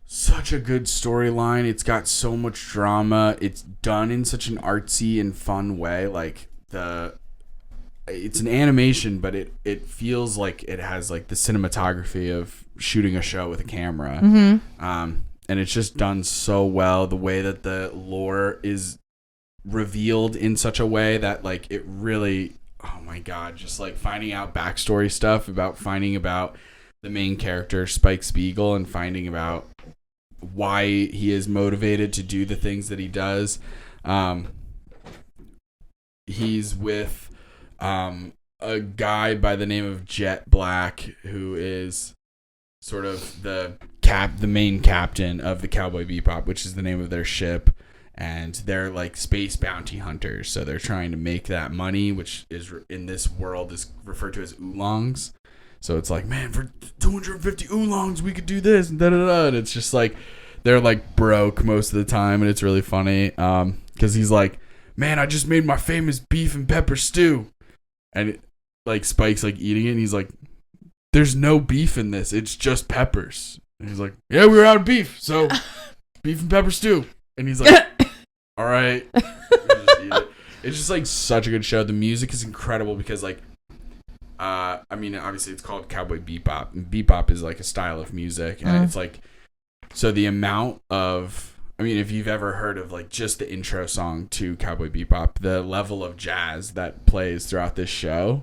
such a good storyline. It's got so much drama. It's done in such an artsy and fun way. Like it's an animation, but it feels like it has like the cinematography of shooting a show with a camera.
Mm-hmm.
And it's just done so well. The way that the lore is revealed in such a way that like it really, oh my God, just like finding out backstory stuff about the main character, Spike Spiegel, and finding about why he is motivated to do the things that he does. He's with a guy by the name of Jet Black, who is sort of the main captain of the Cowboy Bebop, which is the name of their ship. And they're like space bounty hunters. So they're trying to make that money, which is in this world is referred to as oolongs. So it's like, man, for 250 oolongs, we could do this, and da-da-da. And it's just like, they're like broke most of the time, and it's really funny. Because he's like, man, I just made my famous beef and pepper stew. And like Spike's like eating it, and he's like, there's no beef in this. It's just peppers. And he's like, yeah, we were out of beef. So beef and pepper stew. And he's like, all right. Just eat it. It's just like such a good show. The music is incredible because like, I mean, obviously it's called Cowboy Bebop, and bebop is like a style of music, and it's like, so the amount of, I mean, if you've ever heard of like just the intro song to Cowboy Bebop, the level of jazz that plays throughout this show,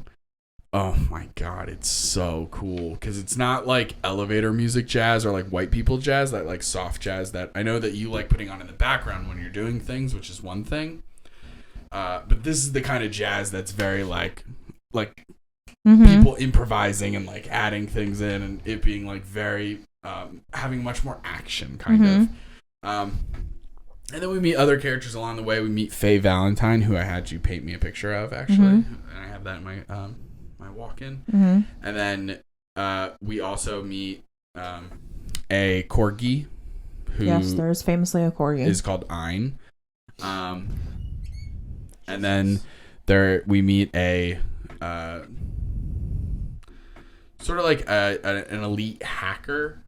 oh my God, it's so cool because it's not like elevator music jazz or like white people jazz, that like soft jazz that I know that you like putting on in the background when you're doing things, which is one thing. But this is the kind of jazz that's very like people improvising and like adding things in, and it being like very having much more action kind of. And then we meet other characters along the way. We meet Faye Valentine, who I had you paint me a picture of actually, and I have that in my my walk-in. And then we also meet a corgi, who
there's famously a corgi,
is called Ein. And then we meet a sort of like an elite hacker,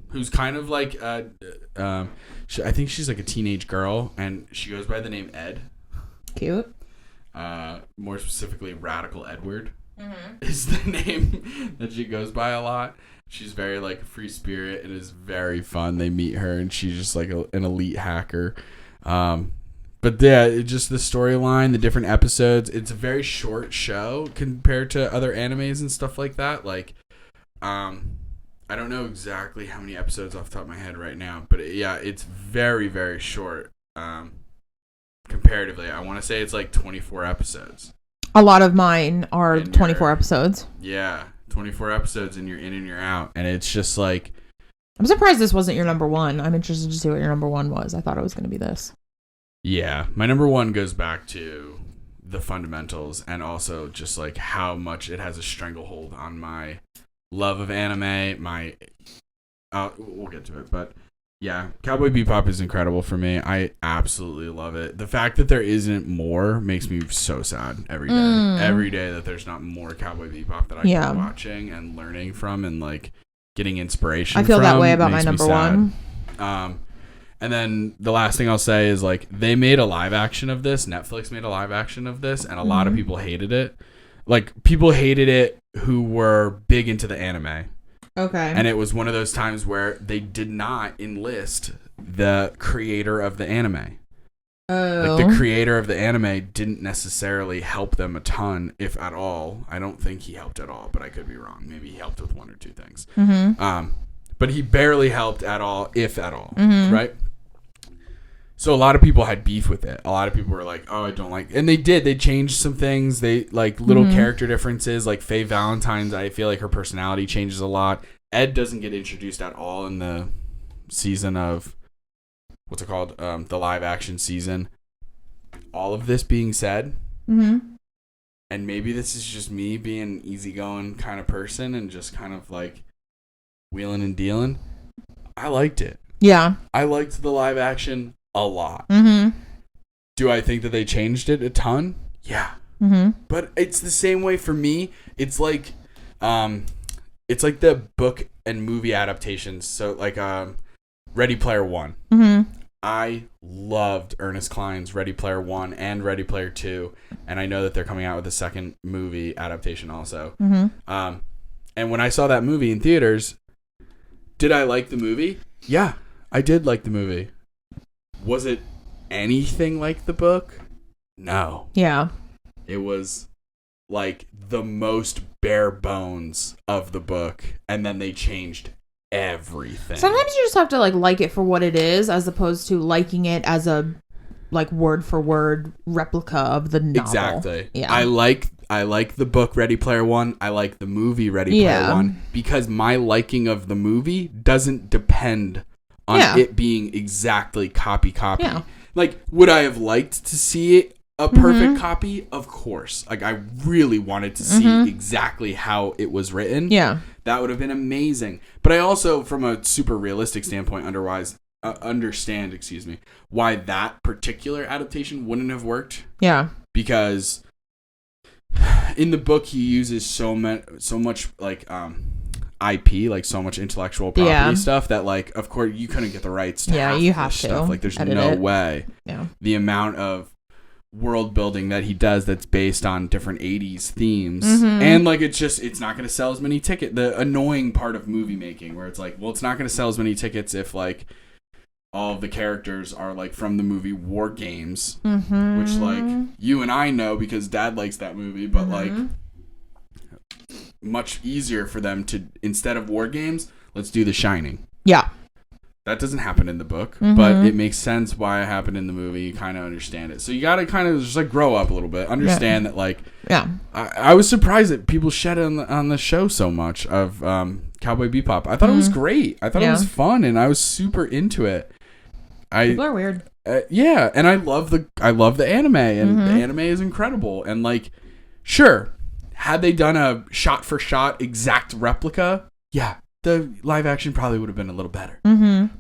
who's kind of like I think she's like a teenage girl, and she goes by the name Ed.
Cute.
More specifically, Radical Edward is the name that she goes by a lot. She's very like free spirit and is very fun. They meet her, and she's just like an elite hacker. But yeah, it's just the storyline, the different episodes. It's a very short show compared to other animes and stuff like that. Like, I don't know exactly how many episodes off the top of my head right now, but yeah, it's very, very short. Comparatively, I want to say it's like 24 episodes.
A lot of mine are 24 episodes.
Yeah, 24 episodes, and you're in and you're out, and it's just like,
I'm surprised this wasn't your number one. I'm interested to see what your number one was. I thought it was going to be this.
Yeah, my number one goes back to the fundamentals, and also just like how much it has a stranglehold on my love of anime. We'll get to it, but yeah, Cowboy Bebop is incredible for me. I absolutely love it. The fact that there isn't more makes me so sad every day. Every day that there's not more Cowboy Bebop that I can be watching and learning from and like getting inspiration.
I feel
from
that way about my
makes me
number
sad.
one.
And then the last thing I'll say is like they made a live action of this. Netflix made a live action of this, and a lot of people hated it. Like people hated it who were big into the anime.
Okay.
And it was one of those times where they did not enlist the creator of the anime.
Oh.
Like, the creator of the anime didn't necessarily help them a ton, if at all. I don't think he helped at all, but I could be wrong. Maybe he helped with one or two things.
Mm-hmm.
But he barely helped at all, if at all,
mm-hmm.
right? So a lot of people had beef with it. A lot of people were like, "Oh, I don't like," and they did. They changed some things. They like little
mm-hmm.
character differences. Like Faye Valentine's, I feel like her personality changes a lot. Ed doesn't get introduced at all in the season of what's it called? The live action season. All of this being said,
mm-hmm.
and maybe this is just me being an easygoing kind of person and just kind of like wheeling and dealing. I liked it.
Yeah.
I liked the live action a lot.
Mm-hmm.
Do I think that they changed it a ton? Yeah.
Mm-hmm.
But it's the same way for me. It's like the book and movie adaptations. So like Ready Player One.
Mm-hmm.
I loved Ernest Cline's Ready Player One and Ready Player Two, and I know that they're coming out with a second movie adaptation also.
Mm-hmm.
And when I saw that movie in theaters, did I like the movie? Yeah, I did like the movie. Was it anything like the book? No.
Yeah.
It was like the most bare bones of the book, and then they changed everything.
Sometimes you just have to like it for what it is, as opposed to liking it as a like word for word replica of the novel.
Exactly.
Yeah.
I like the book Ready Player One. I like the movie Ready Player One because my liking of the movie doesn't depend on it being exactly copy. Yeah. Like, would I have liked to see it a perfect copy? Of course. Like, I really wanted to see exactly how it was written.
Yeah.
That would have been amazing. But I also, from a super realistic standpoint, understand why that particular adaptation wouldn't have worked.
Yeah.
Because in the book he uses so much like IP, like so much intellectual property stuff that like of course you couldn't get the rights to
you have to
stuff. Like there's no way.
Yeah.
The amount of world building that he does that's based on different 80s themes and like it's not going to sell as many tickets. The annoying part of movie making where it's like, well, it's not going to sell as many tickets if like all of the characters are like from the movie War Games, which like you and I know because Dad likes that movie, but like much easier for them to, instead of War Games, let's do The Shining.
Yeah.
That doesn't happen in the book, but it makes sense why it happened in the movie. You kind of understand it. So you got to kind of just like grow up a little bit. Understand that like...
Yeah.
I was surprised that people shed on the show so much of Cowboy Bebop. I thought it was great. I thought it was fun, and I was super into it.
People are weird.
Yeah, and I love the anime, and the anime is incredible. And like, sure, had they done a shot-for-shot exact replica, yeah, the live action probably would have been a little better.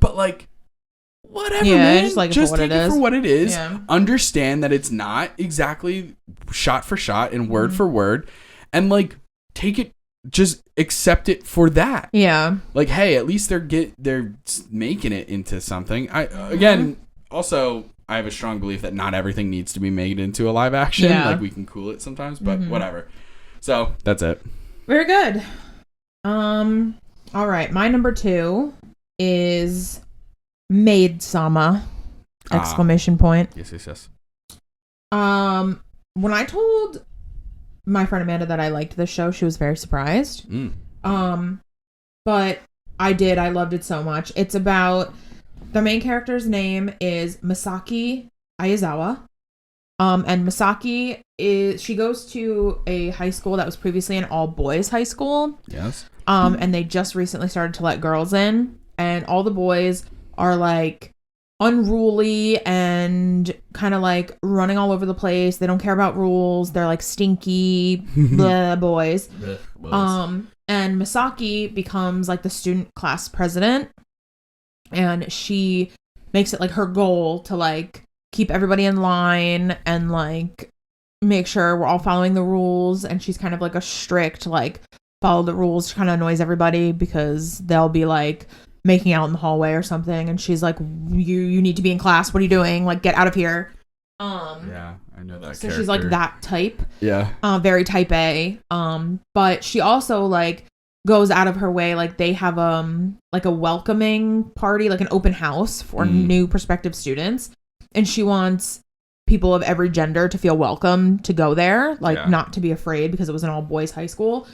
But like, whatever, man. Just take it for what it is. Yeah. Understand that it's not exactly shot for shot and word for word, and like take it. Just accept it for that. Yeah. Like, hey, at least they're making it into something. Also, I have a strong belief that not everything needs to be made into a live action. Yeah. Like we can cool it sometimes, but whatever. So that's it.
Very good. All right, my number 2 is Maid-sama! Exclamation point.
Yes.
When I told my friend Amanda that I liked this show, she was very surprised. But I loved it so much. It's about, the main character's name is Misaki Aizawa. And Misaki she goes to a high school that was previously an all boys high school.
Yes.
And they just recently started to let girls in, and all the boys are like unruly and kind of like running all over the place. They don't care about rules. They're like stinky boys. And Misaki becomes like the student class president, and she makes it like her goal to like keep everybody in line and like make sure we're all following the rules. And she's kind of like a strict like follow the rules. She kind of annoys everybody because they'll be like making out in the hallway or something, and she's like, you need to be in class, what are you doing, like get out of here.
Yeah, I know that.
So she's like that type.
Yeah.
Very type A. But she also like goes out of her way. Like they have like a welcoming party, like an open house for new prospective students, and she wants people of every gender to feel welcome to go there, like not to be afraid, because it was an all boys high school.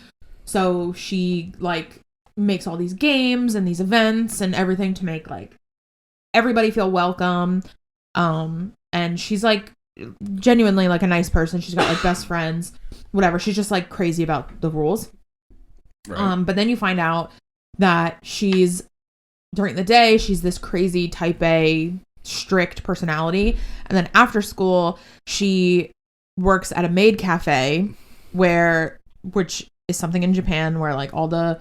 So she like makes all these games and these events and everything to make like everybody feel welcome. And she's like genuinely like a nice person. She's got like best friends, whatever. She's just like crazy about the rules. Right. But then you find out that during the day, she's this crazy type A strict personality. And then after school, she works at a maid cafe which is something in Japan where like all the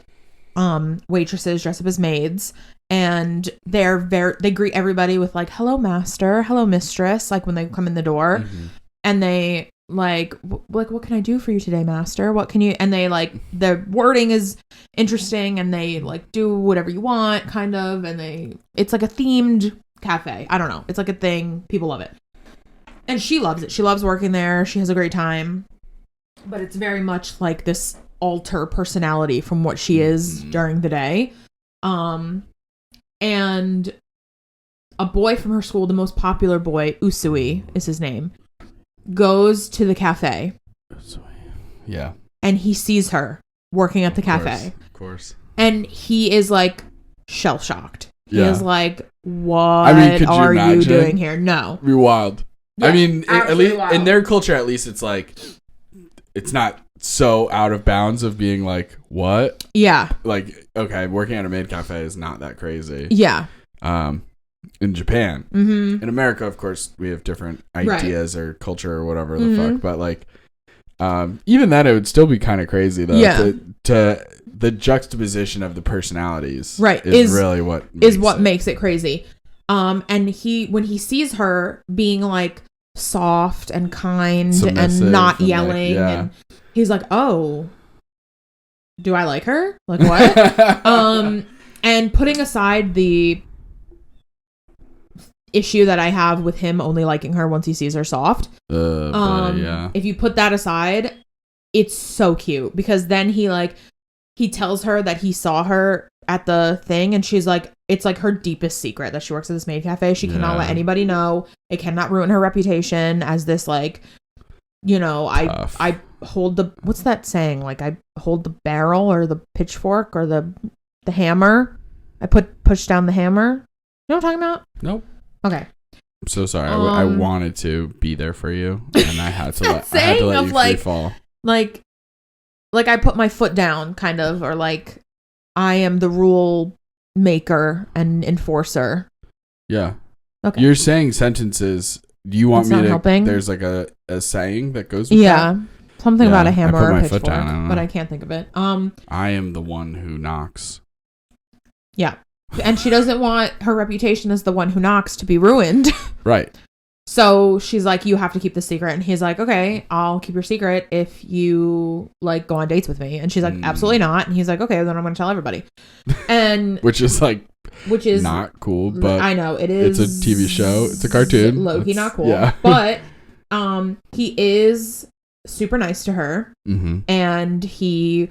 waitresses dress up as maids, and they greet everybody with like, hello master, hello mistress, like when they come in the door. And they like what can I do for you today, master? What can you? And they like, the wording is interesting, and they like do whatever you want kind of, and it's like a themed cafe. I don't know, it's like a thing, people love it, and she loves it. She loves working there. She has a great time, but it's very much like this alter personality from what she is during the day. And a boy from her school, the most popular boy, Usui is his name, goes to the cafe.
Yeah.
And he sees her working at the cafe.
Of course.
And he is like shell shocked. He is like, what are you doing here? No.
It'd be wild.
Yeah,
I mean, at least
wild.
in their culture, at least it's like, it's not so out of bounds of being like, what?
Yeah.
Like, okay, working at a maid cafe is not that crazy.
Yeah.
In Japan. In America, of course, we have different ideas or culture or whatever the fuck. But like, even then, it would still be kind of crazy though. Yeah. To the juxtaposition of the personalities, right, is really what
makes it crazy. And when he sees her being like soft and kind submissive and not yelling, and he's like, oh, do I like her? Like what? And putting aside the issue that I have with him only liking her once he sees her soft, if you put that aside, it's so cute, because then he tells her that he saw her at the thing, and she's like, it's like her deepest secret that she works at this maid cafe. She cannot let anybody know. It cannot ruin her reputation as this, like, you know, I hold the, what's that saying? Like, I hold the barrel or the pitchfork or the hammer. I push down the hammer. You know what I'm talking about?
Nope.
Okay.
I'm so sorry. I wanted to be there for you, and I had to let you free fall.
Like I put my foot down, kind of, or like I am the rule maker and enforcer.
Yeah. Okay. You're saying sentences. Do you want me to? Helping? There's like a saying that goes with that?
Something about a hammer or a pitchfork, but I can't think of it.
I am the one who knocks.
Yeah. And she doesn't want her reputation as the one who knocks to be ruined.
Right.
So she's like, you have to keep the secret. And he's like, okay, I'll keep your secret if you like go on dates with me. And she's like, absolutely not. And he's like, okay, then I'm going to tell everybody. And
which is not cool, but
I know it is.
It's a TV show. It's a cartoon.
Low-key not cool. Yeah. But he is super nice to her. And he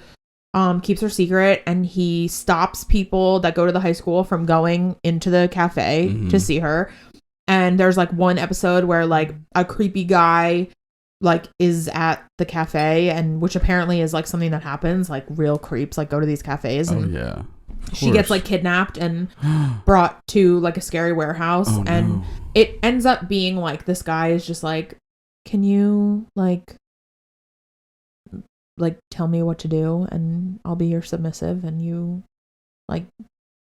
keeps her secret, and he stops people that go to the high school from going into the cafe to see her. And there's like one episode where like a creepy guy like is at the cafe, and which apparently is like something that happens, like real creeps like go to these cafes, and she gets like kidnapped and brought to like a scary warehouse. And it ends up being like this guy is just like, can you like tell me what to do, and I'll be your submissive, and you like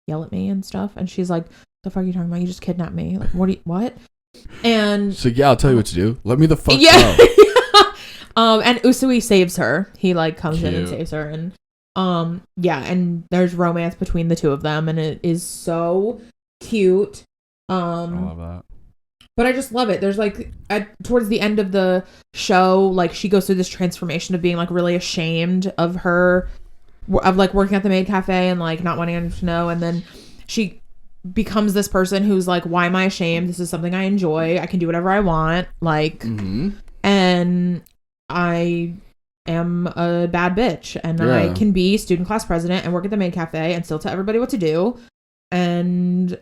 yell at me and stuff. And she's like, the fuck are you talking about? You just kidnapped me. Like, what? And
so I'll tell you what to do. Let me the fuck go.
And Usui saves her. He like comes in and saves her, and and there's romance between the two of them, and it is so cute. I love that. But I just love it. There's like towards the end of the show, like she goes through this transformation of being like really ashamed of like working at the maid cafe and like not wanting anyone to know, and then she becomes this person who's like, why am I ashamed? This is something I enjoy. I can do whatever I want. Like, and I am a bad bitch and I can be student class president and work at the maid cafe and still tell everybody what to do. And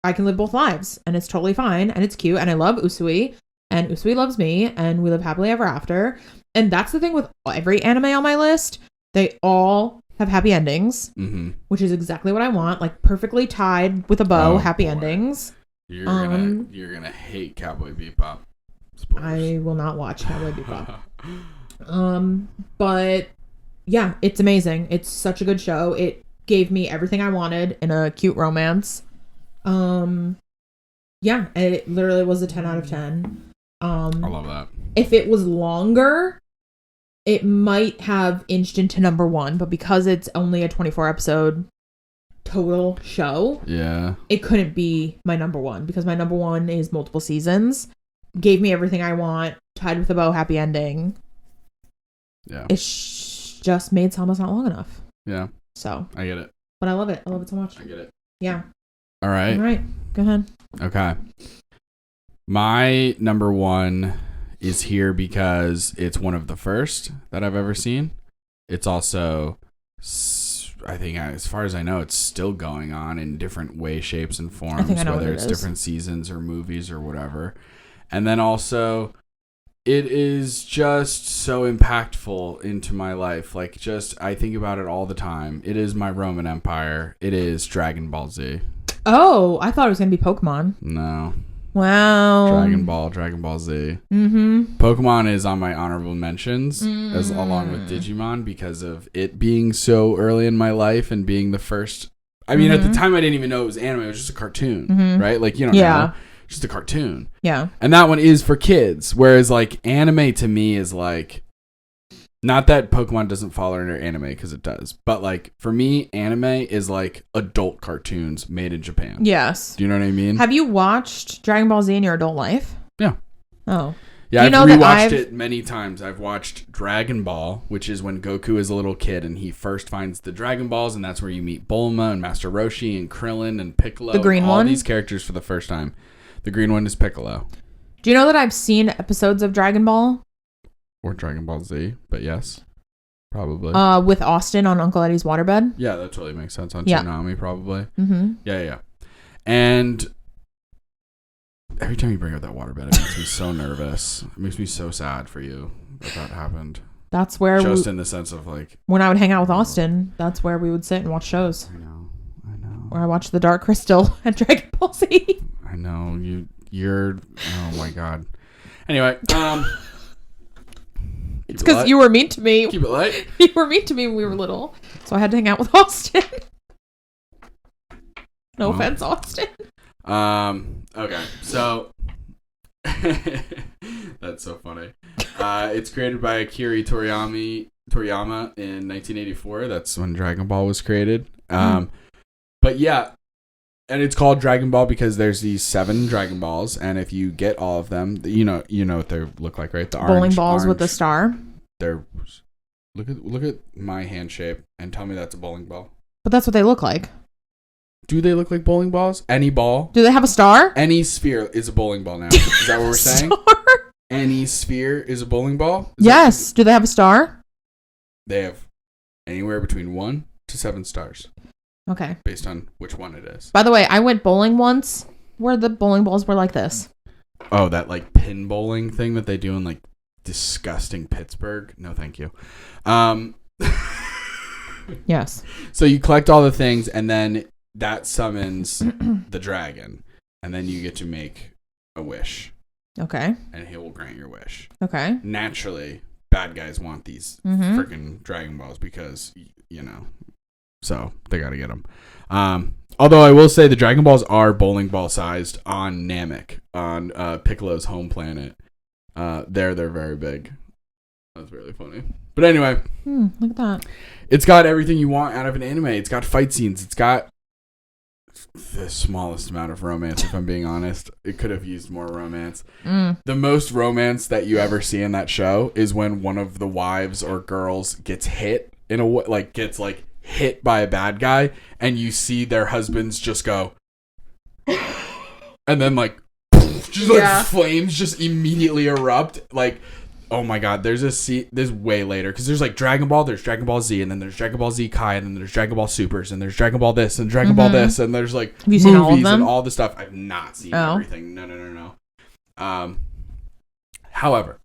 I can live both lives and it's totally fine and it's cute. And I love Usui and Usui loves me and we live happily ever after. And that's the thing with every anime on my list. They all have happy endings, which is exactly what I want. Like perfectly tied with a bow, happy endings.
You're gonna hate Cowboy Bebop. Spoilers.
I will not watch Cowboy Bebop. But yeah, it's amazing. It's such a good show. It gave me everything I wanted in a cute romance. Yeah, it literally was a 10 out of 10.
I love that.
If it was longer, it might have inched into number 1, but because it's only a 24 episode total show, it couldn't be my number 1 because my number 1 is multiple seasons. Gave me everything I want, tied with a bow, happy ending.
Yeah.
It's just made Selma's not long enough.
Yeah.
So.
I get it.
But I love it. I love it so much.
I get it.
Yeah.
All right.
All right. Go ahead.
Okay. My number 1 is here because it's one of the first that I've ever seen. It's also, I think, as far as I know, it's still going on in different ways, shapes, and forms, whether it's different seasons or movies or whatever. And then also, it is just so impactful into my life. Like, just, I think about it all the time. It is my Roman Empire. It is Dragon Ball Z.
Oh, I thought it was going to be Pokemon.
No.
Wow.
Dragon Ball Z. Pokemon is on my honorable mentions as along with Digimon because of it being so early in my life and being the first. I mean, at the time I didn't even know it was anime. It was just a cartoon, right? Like, you don't know. Just a cartoon.
Yeah.
And that one is for kids. Whereas like anime to me is like, not that Pokemon doesn't fall under anime because it does. But like for me, anime is like adult cartoons made in Japan.
Yes.
Do you know what I mean?
Have you watched Dragon Ball Z in your adult life?
Yeah.
Oh.
Yeah, I've rewatched it many times. I've watched Dragon Ball, which is when Goku is a little kid and he first finds the Dragon Balls, and that's where you meet Bulma and Master Roshi and Krillin and Piccolo.
The green
all
one?
All these characters for the first time. The green one is Piccolo.
Do you know that I've seen episodes of Dragon Ball?
Or Dragon Ball Z, but yes. Probably.
With Austin on Uncle Eddie's waterbed?
Yeah, that totally makes sense. On Tsunami, probably.
Mm-hmm.
Yeah. And every time you bring up that waterbed, it makes me so nervous. It makes me so sad for you that happened.
That's where
in the sense of like...
When I would hang out with Austin, that's where we would sit and watch shows.
I know.
Where I watched The Dark Crystal and Dragon Ball Z.
I know. You're... Oh my God. Anyway,
it's because you were mean to me.
Keep it light.
You were mean to me when we were little. So I had to hang out with Austin. No offense, Austin.
Okay. So that's so funny. It's created by Akira Toriyama in 1984. That's when Dragon Ball was created. But yeah, and it's called Dragon Ball because there's these 7 Dragon Balls, and if you get all of them, you know what they look like, right? The
bowling balls with a star.
They're look at my hand shape and tell me that's a bowling ball.
But that's what they look like.
Do they look like bowling balls? Any ball?
Do they have a star?
Any sphere is a bowling ball now. Is that what we're saying?
Star?
Any sphere is a bowling ball?
Yes. Do they have a star?
They have anywhere between 1 to 7 stars.
Okay.
Based on which one it is.
By the way, I went bowling once where the bowling balls were like this.
Oh, that like pin bowling thing that they do in like disgusting Pittsburgh? No, thank you.
Yes.
So you collect all the things and then that summons the dragon. And then you get to make a wish.
Okay.
And he will grant your wish.
Okay.
Naturally, bad guys want these freaking Dragon Balls because, you know, so they got to get them. Although I will say the Dragon Balls are bowling ball sized on Namek, on Piccolo's home planet. They're very big. That's really funny. But anyway.
Look at that.
It's got everything you want out of an anime. It's got fight scenes. It's got the smallest amount of romance, if I'm being honest. It could have used more romance. The most romance that you ever see in that show is when one of the wives or girls gets hit in a way, like gets like hit by a bad guy, and you see their husbands just go, and then like just like flames just immediately erupt. Like Oh my god, there's a scene. There's way later because there's like Dragon Ball, there's Dragon Ball Z, and then there's Dragon Ball Z Kai, and then there's Dragon Ball Supers, and there's Dragon Ball this and Dragon Ball this, and there's like
Have you seen all of them?
and all the stuff. I've not seen everything. No. However,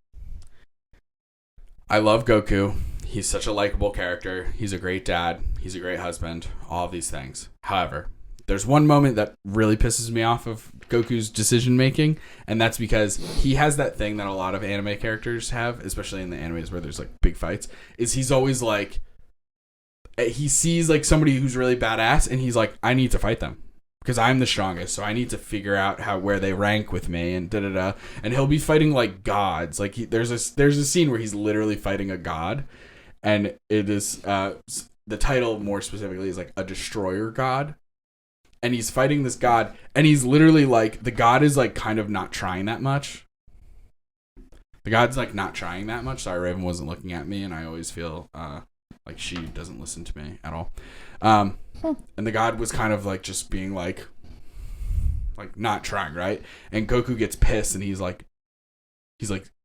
I love Goku. He's such a likable character. He's a great dad. He's a great husband. All of these things. However, there's one moment that really pisses me off of Goku's decision making, and that's because he has that thing that a lot of anime characters have, especially in the animes where there's like big fights, is he's always like, he sees like somebody who's really badass and he's like, I need to fight them because I'm the strongest, so I need to figure out where they rank with me, and da-da-da. And he'll be fighting like gods. Like there's a scene where he's literally fighting a god, and it is the title more specifically is like a destroyer god. And he's fighting this god, and he's literally like, the god is like kind of not trying that much. The god's like not trying that much. Sorry, Raven wasn't looking at me, and I always feel like she doesn't listen to me at all. And the god was kind of like just being like not trying, right? And Goku gets pissed, and he's like,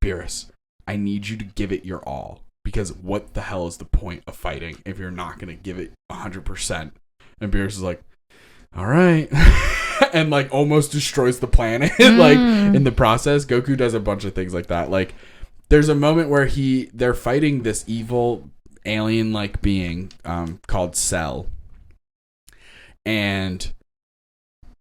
Beerus, I need you to give it your all, because what the hell is the point of fighting if you're not going to give it 100%? And Beerus is like, all right. And like almost destroys the planet like in the process. Goku does a bunch of things like that. Like there's a moment where they're fighting this evil alien like being called Cell, and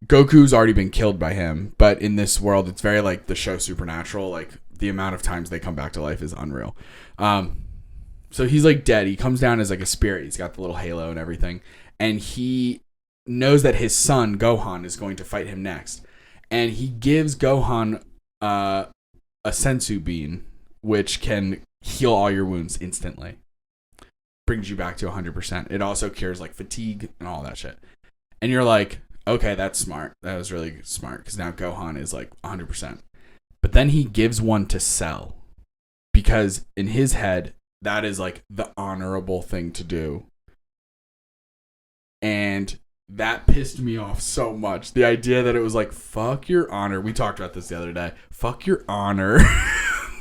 Goku's already been killed by him, but in this world it's very like the show Supernatural. Like the amount of times they come back to life is unreal. So he's like dead. He comes down as like a spirit. He's got the little halo and everything, and he knows that his son Gohan is going to fight him next, and he gives Gohan a sensu bean, which can heal all your wounds instantly, brings you back to 100%. It also cures like fatigue and all that shit. And you're like, okay, that's smart. That was really smart, because now Gohan is like 100%. But then he gives one to Cell, because in his head that is like the honorable thing to do. And that pissed me off so much. The idea that it was like, fuck your honor. We talked about this the other day. Fuck your honor.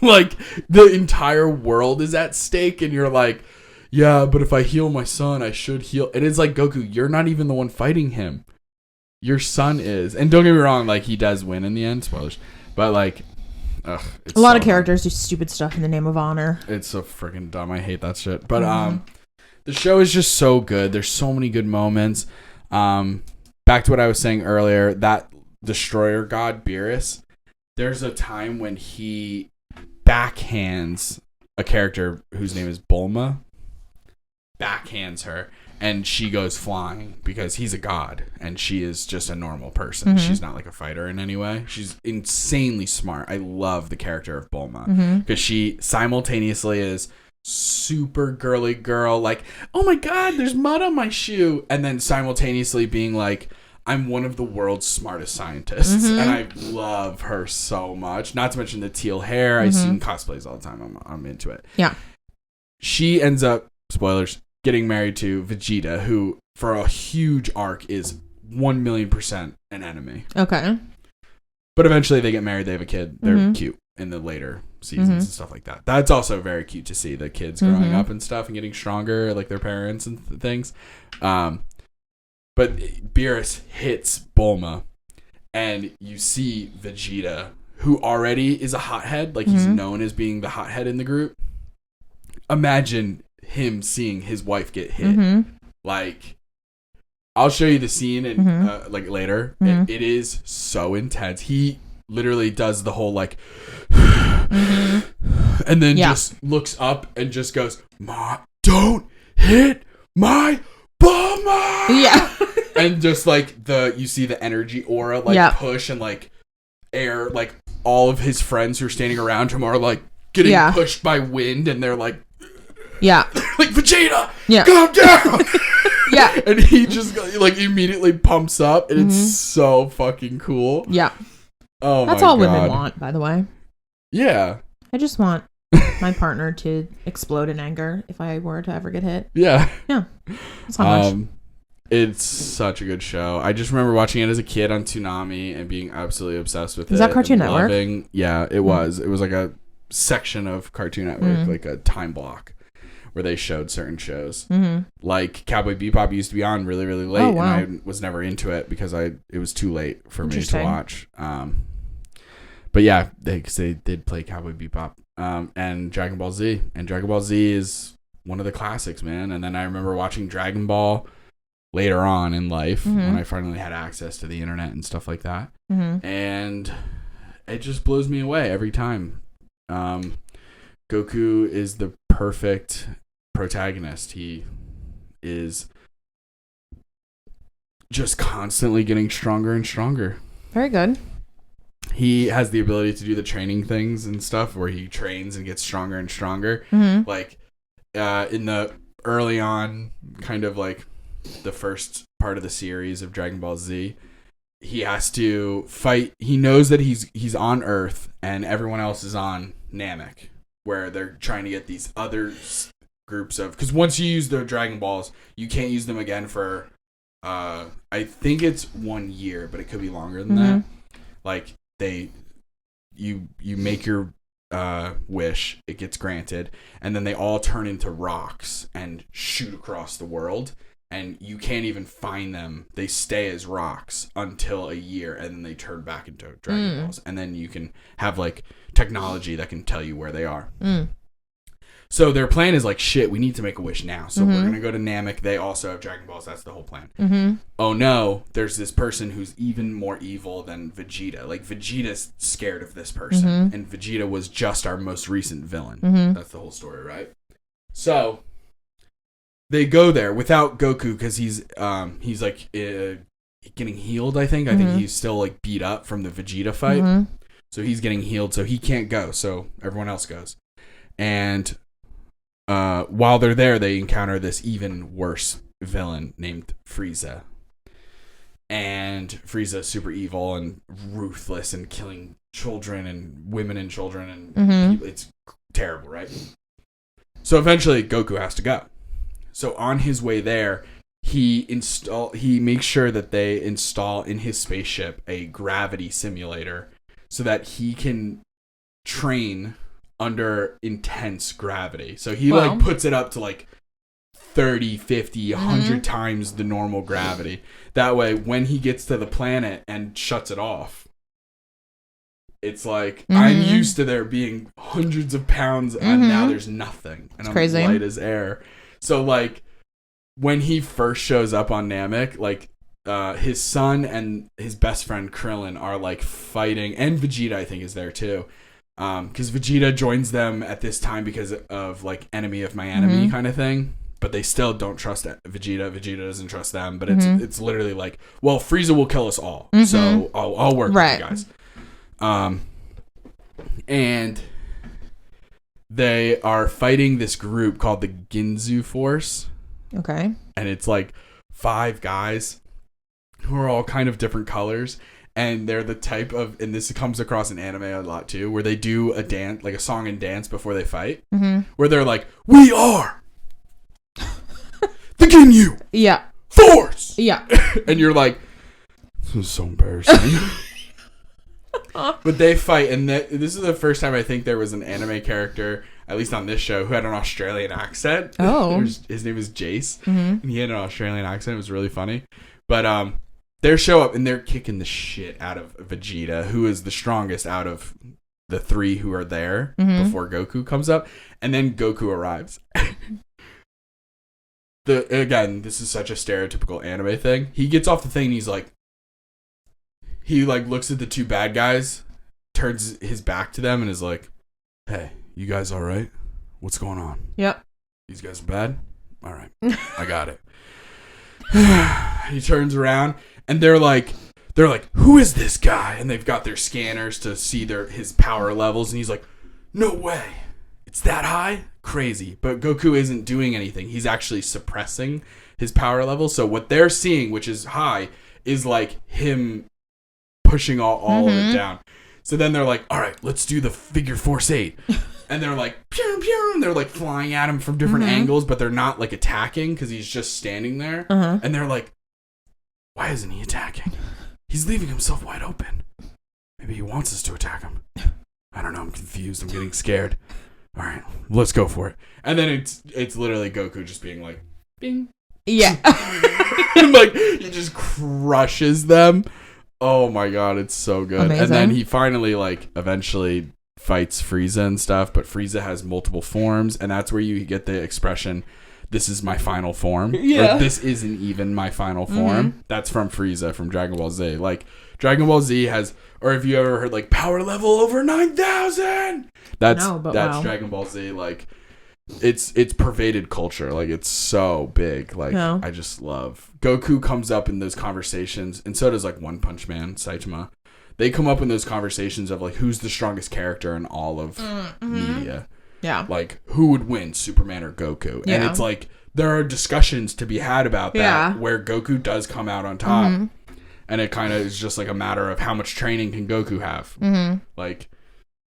Like, the entire world is at stake, and you're like, yeah, but if I heal my son, I should heal. And it's like, Goku, you're not even the one fighting him. Your son is. And don't get me wrong, like, he does win in the end. Spoilers. But, like, ugh.
A lot of characters do stupid stuff in the name of honor.
It's so freaking dumb. I hate that shit. But, the show is just so good. There's so many good moments. Back to what I was saying earlier, that destroyer god Beerus, there's a time when he backhands a character whose name is Bulma, backhands her, and she goes flying because he's a god and she is just a normal person. She's not like a fighter in any way. She's insanely smart. I love the character of Bulma because she simultaneously is super girly girl, like, oh my god, there's mud on my shoe, and then simultaneously being like, I'm one of the world's smartest scientists, and I love her so much. Not to mention the teal hair. I see cosplays all the time. I'm into it.
Yeah.
She ends up, spoilers, getting married to Vegeta, who for a huge arc is 1,000,000% an enemy.
Okay.
But eventually they get married. They have a kid. They're cute in the later seasons and stuff like that. That's also very cute to see the kids growing up and stuff and getting stronger like their parents and things. But Beerus hits Bulma, and you see Vegeta, who already is a hothead, like he's known as being the hothead in the group. Imagine him seeing his wife get hit. Like, I'll show you the scene and like later. It is so intense. He literally does the whole like and then just looks up and just goes, Ma, don't hit my Bulma. Yeah. And just like you see the energy aura like push, and like air, like all of his friends who are standing around him are like getting pushed by wind, and they're like, like, Vegeta, calm down. And he just like immediately pumps up, and it's so fucking cool. Oh,
that's all women want, by the way.
Yeah.
I just want my partner to explode in anger if I were to ever get hit.
Yeah.
That's not much.
It's such a good show. I just remember watching it as a kid on Toonami and being absolutely obsessed with it.
Is that Cartoon Network?
Yeah, it was. It was like a section of Cartoon Network, like a time block where they showed certain shows. Like Cowboy Bebop used to be on really, really late, and I was never into it because it was too late for me to watch. But yeah, they did play Cowboy Bebop, and Dragon Ball Z, and Dragon Ball Z is one of the classics, man. And then I remember watching Dragon Ball later on in life when I finally had access to the internet and stuff like that, and it just blows me away every time. Goku is the perfect protagonist. He is just constantly getting stronger and stronger.
Very good.
He has the ability to do the training things and stuff where he trains and gets stronger and stronger. Like in the early on, kind of like the first part of the series of Dragon Ball Z, he has to fight. He knows that he's on Earth and everyone else is on Namek, where they're trying to get these other groups of, because once you use the Dragon Balls, you can't use them again for I think it's 1 year, but it could be longer than that. Like you make your wish, it gets granted, and then they all turn into rocks and shoot across the world, and you can't even find them. They stay as rocks until a year, and then they turn back into Dragon Balls, and then you can have like technology that can tell you where they are. So their plan is like, shit, we need to make a wish now. So we're going to go to Namek. They also have Dragon Balls. That's the whole plan. Oh no, there's this person who's even more evil than Vegeta. Like, Vegeta's scared of this person. And Vegeta was just our most recent villain. That's the whole story, right? So they go there without Goku because he's like getting healed, I think. I think he's still like beat up from the Vegeta fight. So he's getting healed, so he can't go. So everyone else goes. And while they're there, they encounter this even worse villain named Frieza. And Frieza's super evil and ruthless and killing children and women and children and people. It's terrible, right? So eventually Goku has to go. So on his way there, he makes sure that they install in his spaceship a gravity simulator so that he can train under intense gravity. So he like puts it up to like 30, 50, 100 times the normal gravity. That way, when he gets to the planet and shuts it off, it's like, I'm used to there being hundreds of pounds and now there's nothing. And I'm crazy. Light as air. So like, when he first shows up on Namek, like his son and his best friend Krillin are like fighting, and Vegeta I think is there too. Because Vegeta joins them at this time because of like enemy of my enemy kind of thing, but they still don't trust Vegeta. Vegeta doesn't trust them, but it's literally like, well, Frieza will kill us all, so I'll work with you guys. And they are fighting this group called the Ginzu Force.
Okay. And
it's like 5 guys who are all kind of different colors. And they're the type of, and this comes across in anime a lot too, where they do a dance, like a song and dance before they fight, where they're like, "We are the Ginyu Force." Yeah. And you're like, this is so embarrassing. But they fight, and this is the first time I think there was an anime character, at least on this show, who had an Australian accent. Oh. His name is Jace, and he had an Australian accent. It was really funny. But, they show up and they're kicking the shit out of Vegeta, who is the strongest out of the 3 who are there before Goku comes up. And then Goku arrives. Again, this is such a stereotypical anime thing. He gets off the thing and he's like, he like looks at the 2 bad guys, turns his back to them and is like, "Hey, you guys all right? What's going on? Yep. These guys are bad? All right. I got it." He turns around. And they're like, "Who is this guy?" And they've got their scanners to see his power levels. And he's like, "No way. It's that high? Crazy." But Goku isn't doing anything. He's actually suppressing his power level. So what they're seeing, which is high, is like him pushing all of it down. So then they're like, "All right, let's do the figure Force 8." And they're like, pew, pew, and they're like flying at him from different angles, but they're not like attacking because he's just standing there. And they're like, "Why isn't he attacking? He's leaving himself wide open. Maybe he wants us to attack him. I don't know, I'm confused, I'm getting scared. All right, let's go for it. And then it's literally Goku just being like, bing.
Yeah.
And like, he just crushes them. Oh my god, it's so good.
Amazing.
And then he finally, like, eventually fights Frieza and stuff, but Frieza has multiple forms, and that's where you get the expression, this is my final form.
Yeah.
Or, this isn't even my final form. That's from Frieza from Dragon Ball Z. Like, Dragon Ball Z has, or if you ever heard, like, power level over 9,000, that's Dragon Ball Z. Like, it's pervaded culture. Like, it's so big. Like, I just love Goku comes up in those conversations, and so does, like, One Punch Man, Saitama. They come up in those conversations of, like, who's the strongest character in all of media.
Yeah.
Like, who would win, Superman or Goku? Yeah. And it's like, there are discussions to be had about that where Goku does come out on top. And it kind of is just like a matter of how much training can Goku have. Like,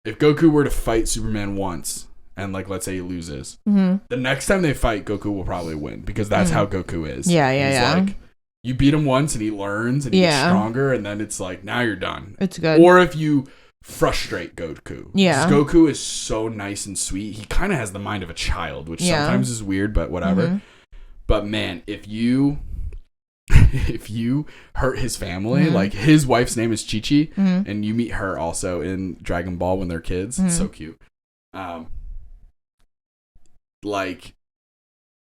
if Goku were to fight Superman once, and, like, let's say he loses, the next time they fight, Goku will probably win, because that's how Goku is.
Yeah.
Like, you beat him once and he learns and he gets stronger, and then it's like, now you're done.
It's good.
Or if you frustrate Goku.
Yeah.
Goku is so nice and sweet. He kind of has the mind of a child, which sometimes is weird, but whatever. But man, if you hurt his family, like, his wife's name is Chi-Chi, and you meet her also in Dragon Ball when they're kids. It's so cute. Like,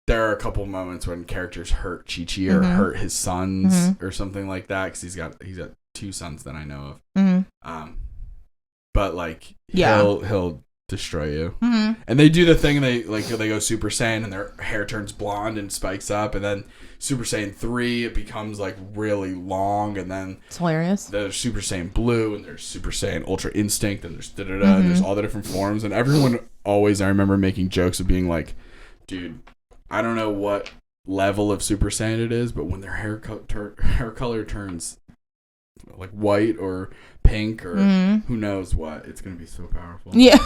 there are a couple moments when characters hurt Chi-Chi or hurt his sons or something like that, because he's got 2 sons that I know of. But, like, he'll destroy you. And they do the thing, and they go Super Saiyan, and their hair turns blonde and spikes up, and then Super Saiyan 3, it becomes, like, really long, and then
it's hilarious.
There's Super Saiyan Blue, and there's Super Saiyan Ultra Instinct, and there's and there's all the different forms, and everyone always, I remember making jokes of being like, dude, I don't know what level of Super Saiyan it is, but when their hair color turns like white or pink or who knows what, it's gonna be so powerful.
Yeah.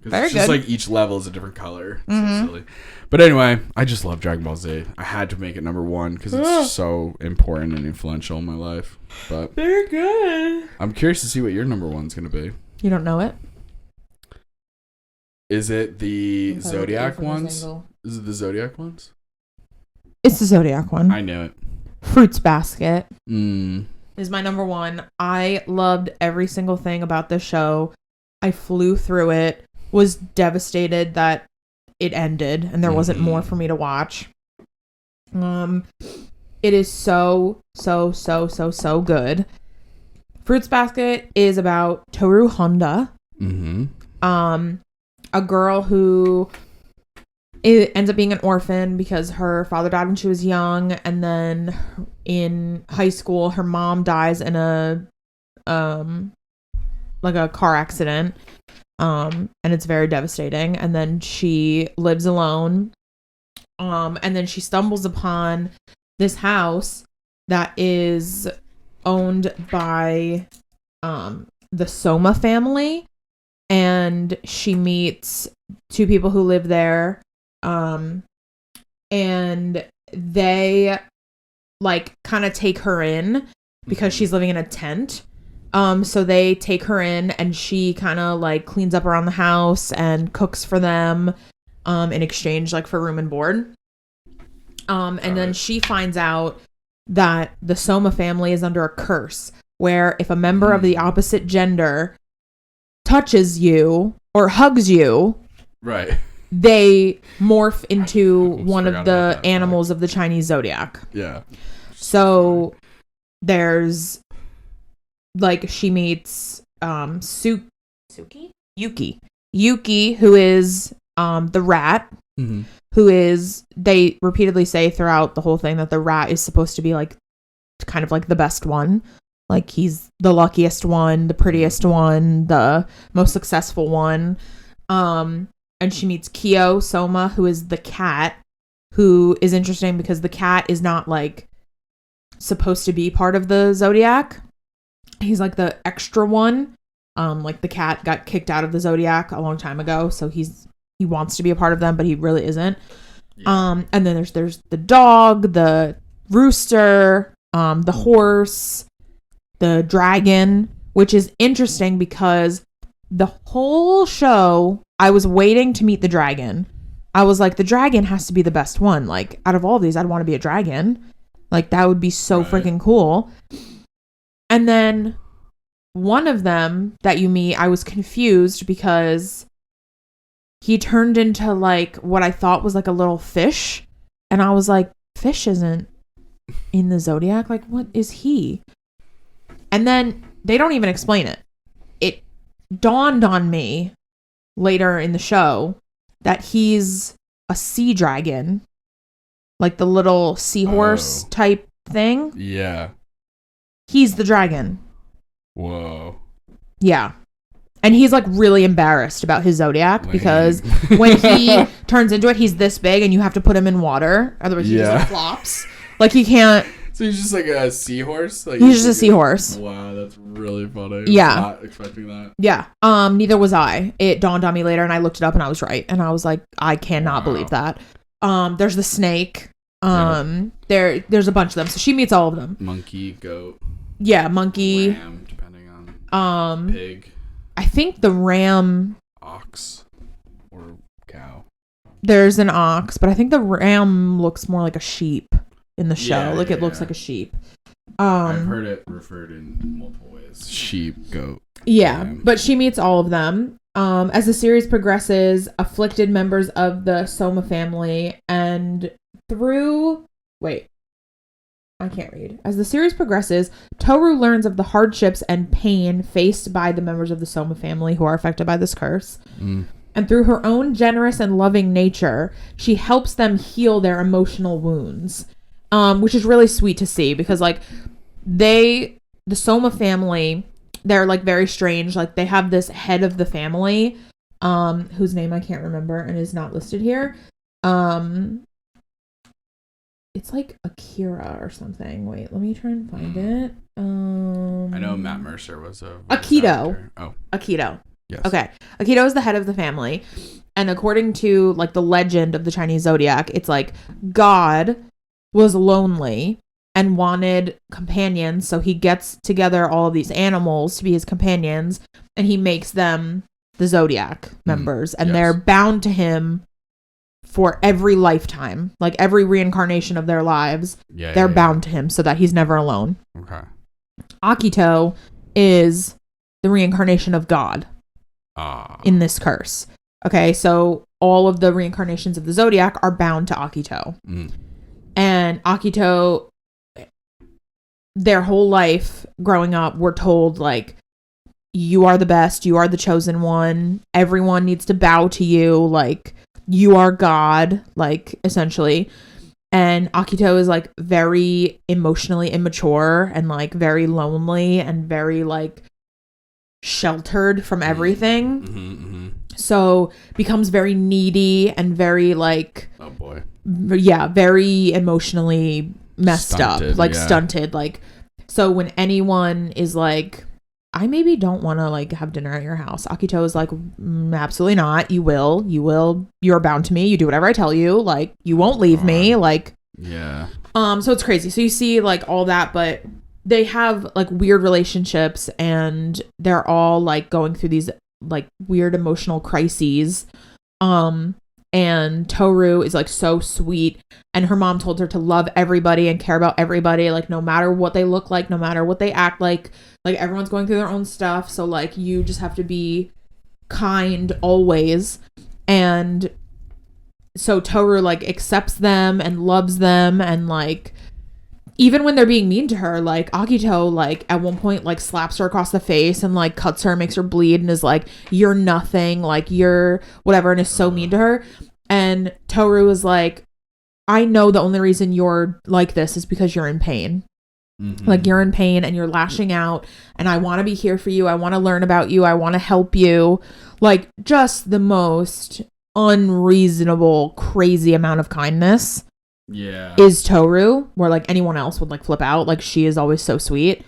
Very it's just good. Like, each level is a different color. So silly. But anyway, I just love Dragon Ball Z. I had to make it number 1 because it's so important and influential in my life. But
very good.
I'm curious to see what your number 1's gonna be.
You don't know it?
Is it the Zodiac ones? Is it the Zodiac ones?
It's the Zodiac one.
I knew it.
Fruits Basket is my number 1. I loved every single thing about this show. I flew through it. Was devastated that it ended and there wasn't more for me to watch. It is so good. Fruits Basket is about Toru Honda. A girl who ends up being an orphan because her father died when she was young, and then in high school her mom dies in a like a car accident. And it's very devastating. And then she lives alone. And then she stumbles upon this house that is owned by the Soma family. And she meets 2 people who live there. And they, like, kind of take her in because she's living in a tent. So they take her in, and she kind of, like, cleans up around the house and cooks for them, in exchange, like, for room and board. And then she finds out that the Soma family is under a curse, where if a member of the opposite gender touches you or hugs you,
right,
they morph into one of the animals of the Chinese zodiac.
Yeah.
So there's, like, she meets Yuki, who is the rat, who is, they repeatedly say throughout the whole thing that the rat is supposed to be, like, kind of like the best one. Like, he's the luckiest one, the prettiest one, the most successful one. And she meets Kyo Soma, who is the cat, who is interesting because the cat is not, like, supposed to be part of the zodiac. He's, like, the extra one. Like, the cat got kicked out of the zodiac a long time ago, so he wants to be a part of them, but he really isn't. Yeah. And then there's the dog, the rooster, the horse, the dragon, which is interesting because the whole show, I was waiting to meet the dragon. I was like, the dragon has to be the best one. Like, out of all of these, I'd want to be a dragon. Like, that would be so freaking cool. And then one of them that you meet, I was confused because he turned into like what I thought was like a little fish. And I was like, fish isn't in the zodiac. Like, what is he? And then they don't even explain it. It dawned on me later in the show that he's a sea dragon, like the little seahorse type thing.
Yeah.
He's the dragon.
Whoa.
Yeah. And he's like really embarrassed about his zodiac because when he turns into it, he's this big and you have to put him in water. Otherwise he just like flops. Like he can't.
So he's just like a seahorse? Like
he's just a seahorse.
Wow, that's really funny.
Yeah.
I was not expecting that.
Yeah. Neither was I. It dawned on me later and I looked it up and I was right. And I was like, I cannot believe that. There's the snake. There's a bunch of them. So she meets all of them.
Monkey, goat.
Yeah, monkey.
Ram, depending on pig.
I think the ram.
Ox. Or cow.
There's an ox, but I think the ram looks more like a sheep in the show. It looks like a sheep.
I've heard it referred in multiple ways. Sheep, goat.
Yeah, but she meets all of them. As the series progresses, afflicted members of the Soma family and I can't read. As the series progresses, Toru learns of the hardships and pain faced by the members of the Soma family who are affected by this curse. And through her own generous and loving nature, she helps them heal their emotional wounds. Which is really sweet to see because like the Soma family, they're like very strange. Like they have this head of the family, whose name I can't remember and is not listed here. It's like Akira or something. Wait, let me try and find it.
I know Matt Mercer was a
Akito.
Actor. Oh,
Akito.
Yes.
Okay. Akito is the head of the family. And according to like the legend of the Chinese zodiac, it's like God was lonely and wanted companions. So he gets together all of these animals to be his companions and he makes them the zodiac members. And they're bound to him for every lifetime. Like every reincarnation of their lives, they're bound to him so that he's never alone.
Okay.
Akito is the reincarnation of God. In this curse. Okay, so all of the reincarnations of the zodiac are bound to Akito. And Akito, their whole life growing up, were told like, you are the best, you are the chosen one, everyone needs to bow to you, like you are God, like essentially. And Akito is like very emotionally immature and like very lonely and very like sheltered from everything. So becomes very needy and very like,
oh boy,
very emotionally messed
stunted,
up, like stunted. Like, so when anyone is like, I maybe don't want to like have dinner at your house, Akito is like, absolutely not. You will, you're bound to me. You do whatever I tell you. Like, you won't leave me. Like, so it's crazy. So you see like all that, but they have like weird relationships and they're all like going through these like weird emotional crises. And Toru is like so sweet and her mom told her to love everybody and care about everybody, like no matter what they look like, no matter what they act like everyone's going through their own stuff. So like you just have to be kind always. And so Toru like accepts them and loves them, and like even when they're being mean to her, like Akito like at one point like slaps her across the face and like cuts her, makes her bleed, and is like, you're nothing, like you're whatever, and is so mean to her. And Toru is like, I know the only reason you're like this is because you're in pain. Like you're in pain and you're lashing out, and I want to be here for you. I want to learn about you. I want to help you. Like just the most unreasonable, crazy amount of kindness. Is Toru, where like anyone else would like flip out. Like she is always so sweet.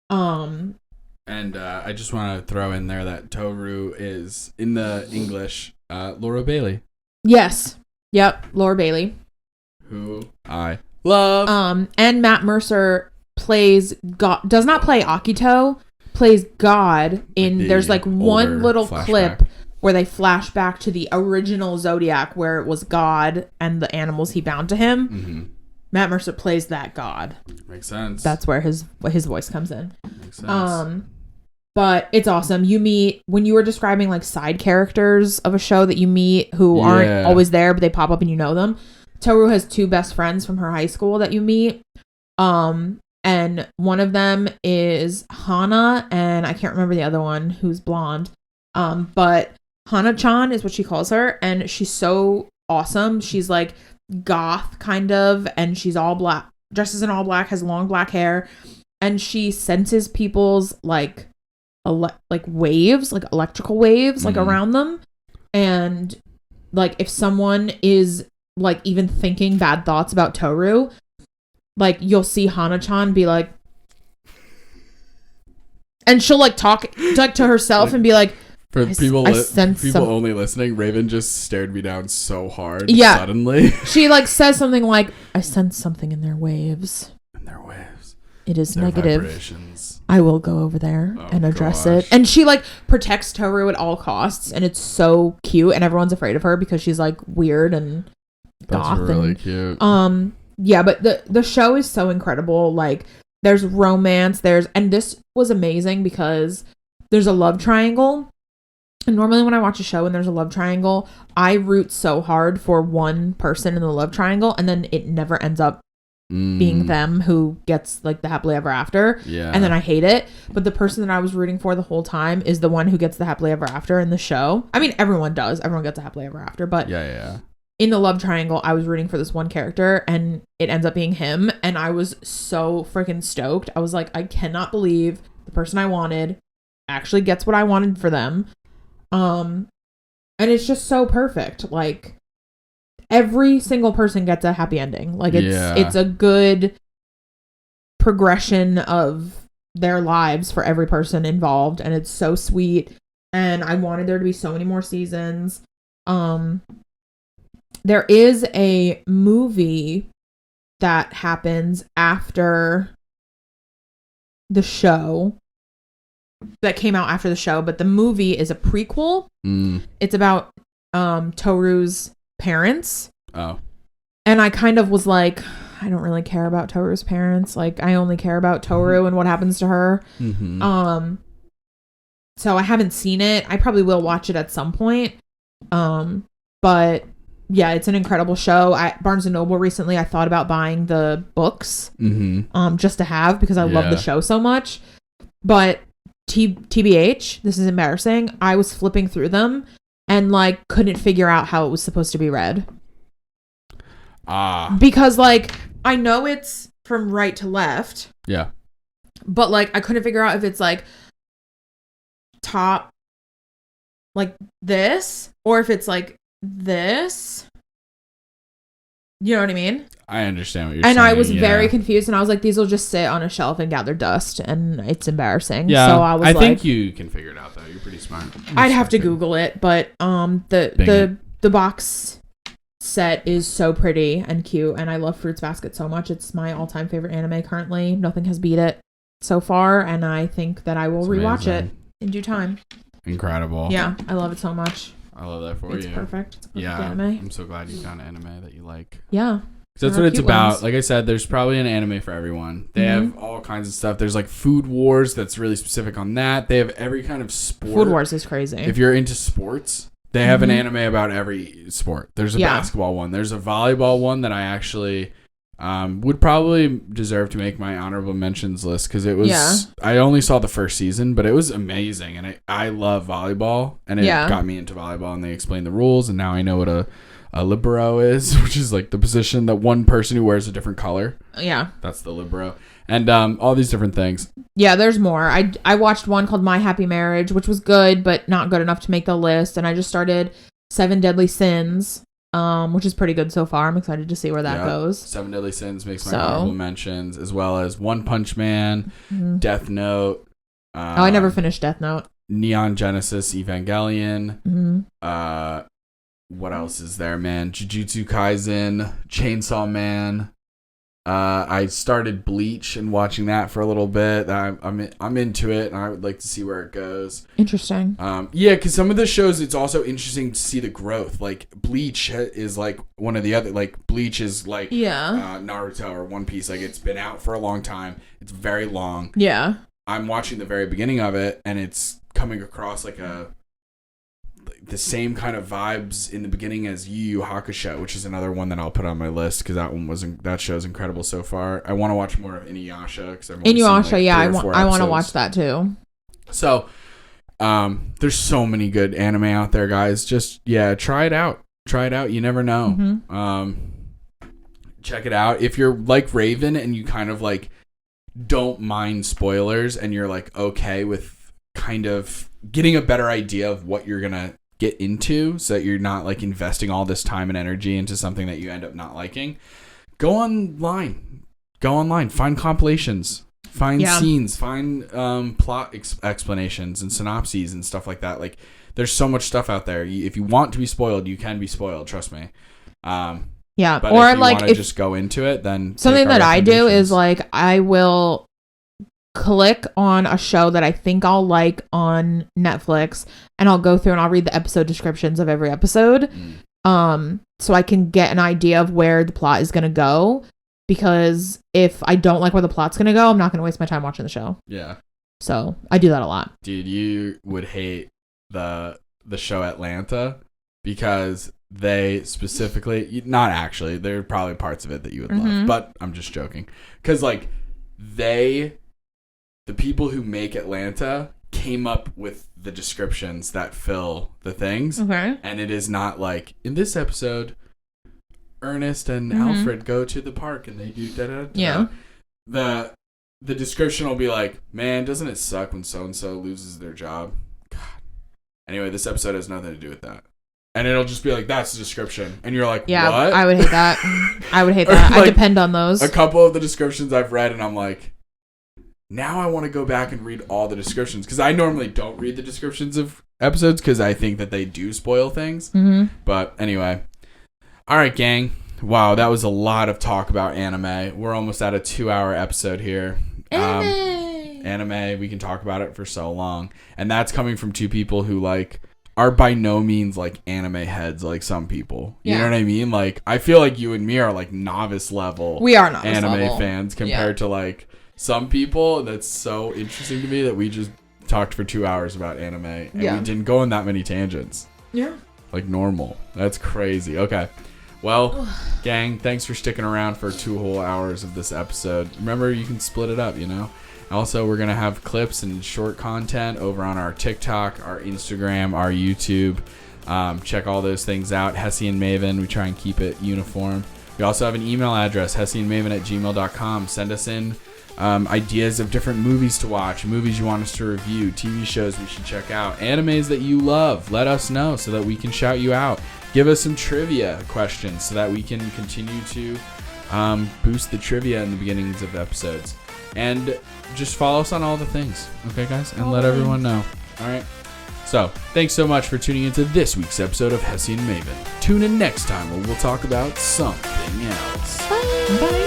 And
I just want to throw in there that Toru is in the English Laura Bailey.
Yes. Yep, Laura Bailey,
who I love.
And Matt Mercer plays God, does not play Akito, plays God in there's like one
older
little
flashback
clip where they flash back to the original Zodiac where it was God and the animals he bound to him.
Mm-hmm.
Matt Mercer plays that God.
Makes sense.
That's where his voice comes in.
Makes sense.
But it's awesome. You meet, when you were describing like side characters of a show that you meet who aren't always there, but they pop up and you know them. Toru has 2 best friends from her high school that you meet. And one of them is Hana, and I can't remember the other one who's blonde. But Hana-chan is what she calls her, and she's so awesome. She's like goth kind of, and she's all black, dresses in all black, has long black hair, and she senses people's like waves, like electrical waves, like around them. And like if someone is like even thinking bad thoughts about Toru, like you'll see Hana-chan be like, and she'll like talk like to herself and be like,
for people only listening, Raven just stared me down so hard.
Yeah.
Suddenly.
She like says something like, I sense something in their waves.
In their waves.
It is
their
negative.
Vibrations.
I will go over there and address it. And she like protects Toru at all costs, and it's so cute, and everyone's afraid of her because she's like weird and goth.
That's really cute.
Yeah, but the show is so incredible. Like there's romance, and this was amazing because there's a love triangle. And normally when I watch a show and there's a love triangle, I root so hard for one person in the love triangle, and then it never ends up being them who gets like the happily ever after.
Yeah.
And then I hate it. But the person that I was rooting for the whole time is the one who gets the happily ever after in the show. I mean, everyone does. Everyone gets a happily ever after. But
yeah.
In the love triangle, I was rooting for this one character, and it ends up being him. And I was so freaking stoked. I was like, I cannot believe the person I wanted actually gets what I wanted for them. And it's just so perfect. Like every single person gets a happy ending. Like it's a good progression of their lives for every person involved, and it's so sweet. And I wanted there to be so many more seasons. There is a movie that happens after the show that came out after the show, but the movie is a prequel. It's about Toru's parents. Oh. And I kind of was like, I don't really care about Toru's parents. Like I only care about Toru and what happens to her. So I haven't seen it. I probably will watch it at some point. But yeah, it's an incredible show. At Barnes & Noble recently, I thought about buying the books just to have, because I love the show so much. But TBH, this is embarrassing, I was flipping through them and like couldn't figure out how it was supposed to be read. Because like I know it's from right to left. Yeah. But like I couldn't figure out if it's like top like this or if it's like this. You know what I mean?
I understand what you're saying.
And I was very confused, and I was like, these will just sit on a shelf and gather dust, and it's embarrassing.
Yeah.
So I
think you can figure it out though. You're pretty smart.
I'd have to Google it, but the box set is so pretty and cute, and I love Fruits Basket so much. It's my all-time favorite anime currently. Nothing has beat it so far, and I think that I will rewatch it in due time.
Incredible.
Yeah, I love it so much.
I love that for you.
It's perfect. It's a perfect anime.
I'm so glad you found an anime that you like.
Yeah.
That's what it's about. Ones. Like I said, there's probably an anime for everyone. They have all kinds of stuff. There's like Food Wars that's really specific on that. They have every kind of sport.
Food Wars is crazy.
If you're into sports, they have an anime about every sport. There's a basketball one. There's a volleyball one that I actually would probably deserve to make my honorable mentions list, because it was I only saw the first season, but it was amazing, and I love volleyball, and it got me into volleyball, and they explained the rules, and now I know what a libero is, which is like the position that one person who wears a different color. Yeah, that's the libero, and all these different things.
Yeah, there's more. I watched one called My Happy Marriage, which was good but not good enough to make the list, and I just started 7 Deadly Sins, which is pretty good so far. I'm excited to see where that goes.
7 Deadly Sins makes my honorable mentions, as well as One Punch Man, Death Note.
I never finished Death Note.
Neon Genesis Evangelion. What else is there, man? Jujutsu Kaisen, Chainsaw Man. I started Bleach and watching that for a little bit. I'm into it, and I would like to see where it goes.
Interesting.
Yeah, because some of the shows, it's also interesting to see the growth. Like Bleach is like one of the other. Like Bleach is like Naruto or One Piece. Like it's been out for a long time. It's very long.
Yeah.
I'm watching the very beginning of it, and it's coming across like the same kind of vibes in the beginning as Yu Yu Hakusho, which is another one that I'll put on my list because that show's incredible so far. I want to watch more of Inuyasha because
I want to watch that too.
So, there's so many good anime out there, guys. Just try it out. You never know.
Mm-hmm.
Check it out. If you're like Raven and you kind of like don't mind spoilers and you're like okay with kind of getting a better idea of what you're gonna get into so that you're not like investing all this time and energy into something that you end up not liking, go online, find compilations, find scenes, find plot explanations and synopses and stuff like that. Like there's so much stuff out there. If you want to be spoiled, you can be spoiled, trust me. But
or
if you
like
if just go into it, then
something that I do is like I will click on a show that I think I'll like on Netflix, and I'll go through and I'll read the episode descriptions of every episode, so I can get an idea of where the plot is gonna go. Because if I don't like where the plot's gonna go, I'm not gonna waste my time watching the show.
Yeah.
So I do that a lot.
Dude, you would hate the show Atlanta because they specifically, not actually, there are probably parts of it that you would love, but I'm just joking. Because like the people who make Atlanta came up with the descriptions that fill the things.
Okay.
And it is not like, in this episode, Ernest and Alfred go to the park and they do da-da-da.
Yeah.
The description will be like, man, doesn't it suck when so-and-so loses their job? God. Anyway, this episode has nothing to do with that. And it'll just be like, that's the description. And you're like, what?
I would hate that. Like, I depend on those.
A couple of the descriptions I've read and I'm like, now I want to go back and read all the descriptions. Because I normally don't read the descriptions of episodes because I think that they do spoil things. Mm-hmm. But anyway. All right, gang. Wow, that was a lot of talk about anime. We're almost at a 2-hour episode here. Anime, we can talk about it for so long. And that's coming from two people who like are by no means like anime heads like some people. You know what I mean? Like I feel like you and me are like novice level.
We are novice
anime
level
fans compared to like some people. That's so interesting to me that we just talked for 2 hours about anime and we didn't go on that many tangents. Yeah. Like normal. That's crazy. Okay. Well, gang, thanks for sticking around for 2 whole hours of this episode. Remember, you can split it up, you know? Also, we're going to have clips and short content over on our TikTok, our Instagram, our YouTube. Check all those things out. Hessy and Maven, we try and keep it uniform. We also have an email address, hessyandmaven@gmail.com. Send us in ideas of different movies to watch, movies you want us to review, TV shows we should check out, animes that you love. Let us know so that we can shout you out. Give us some trivia questions so that we can continue to boost the trivia in the beginnings of episodes. And just follow us on all the things. Okay, guys? And let everyone know. All right? So, thanks so much for tuning into this week's episode of Hessy and Maven. Tune in next time where we'll talk about something else.
Bye. Bye.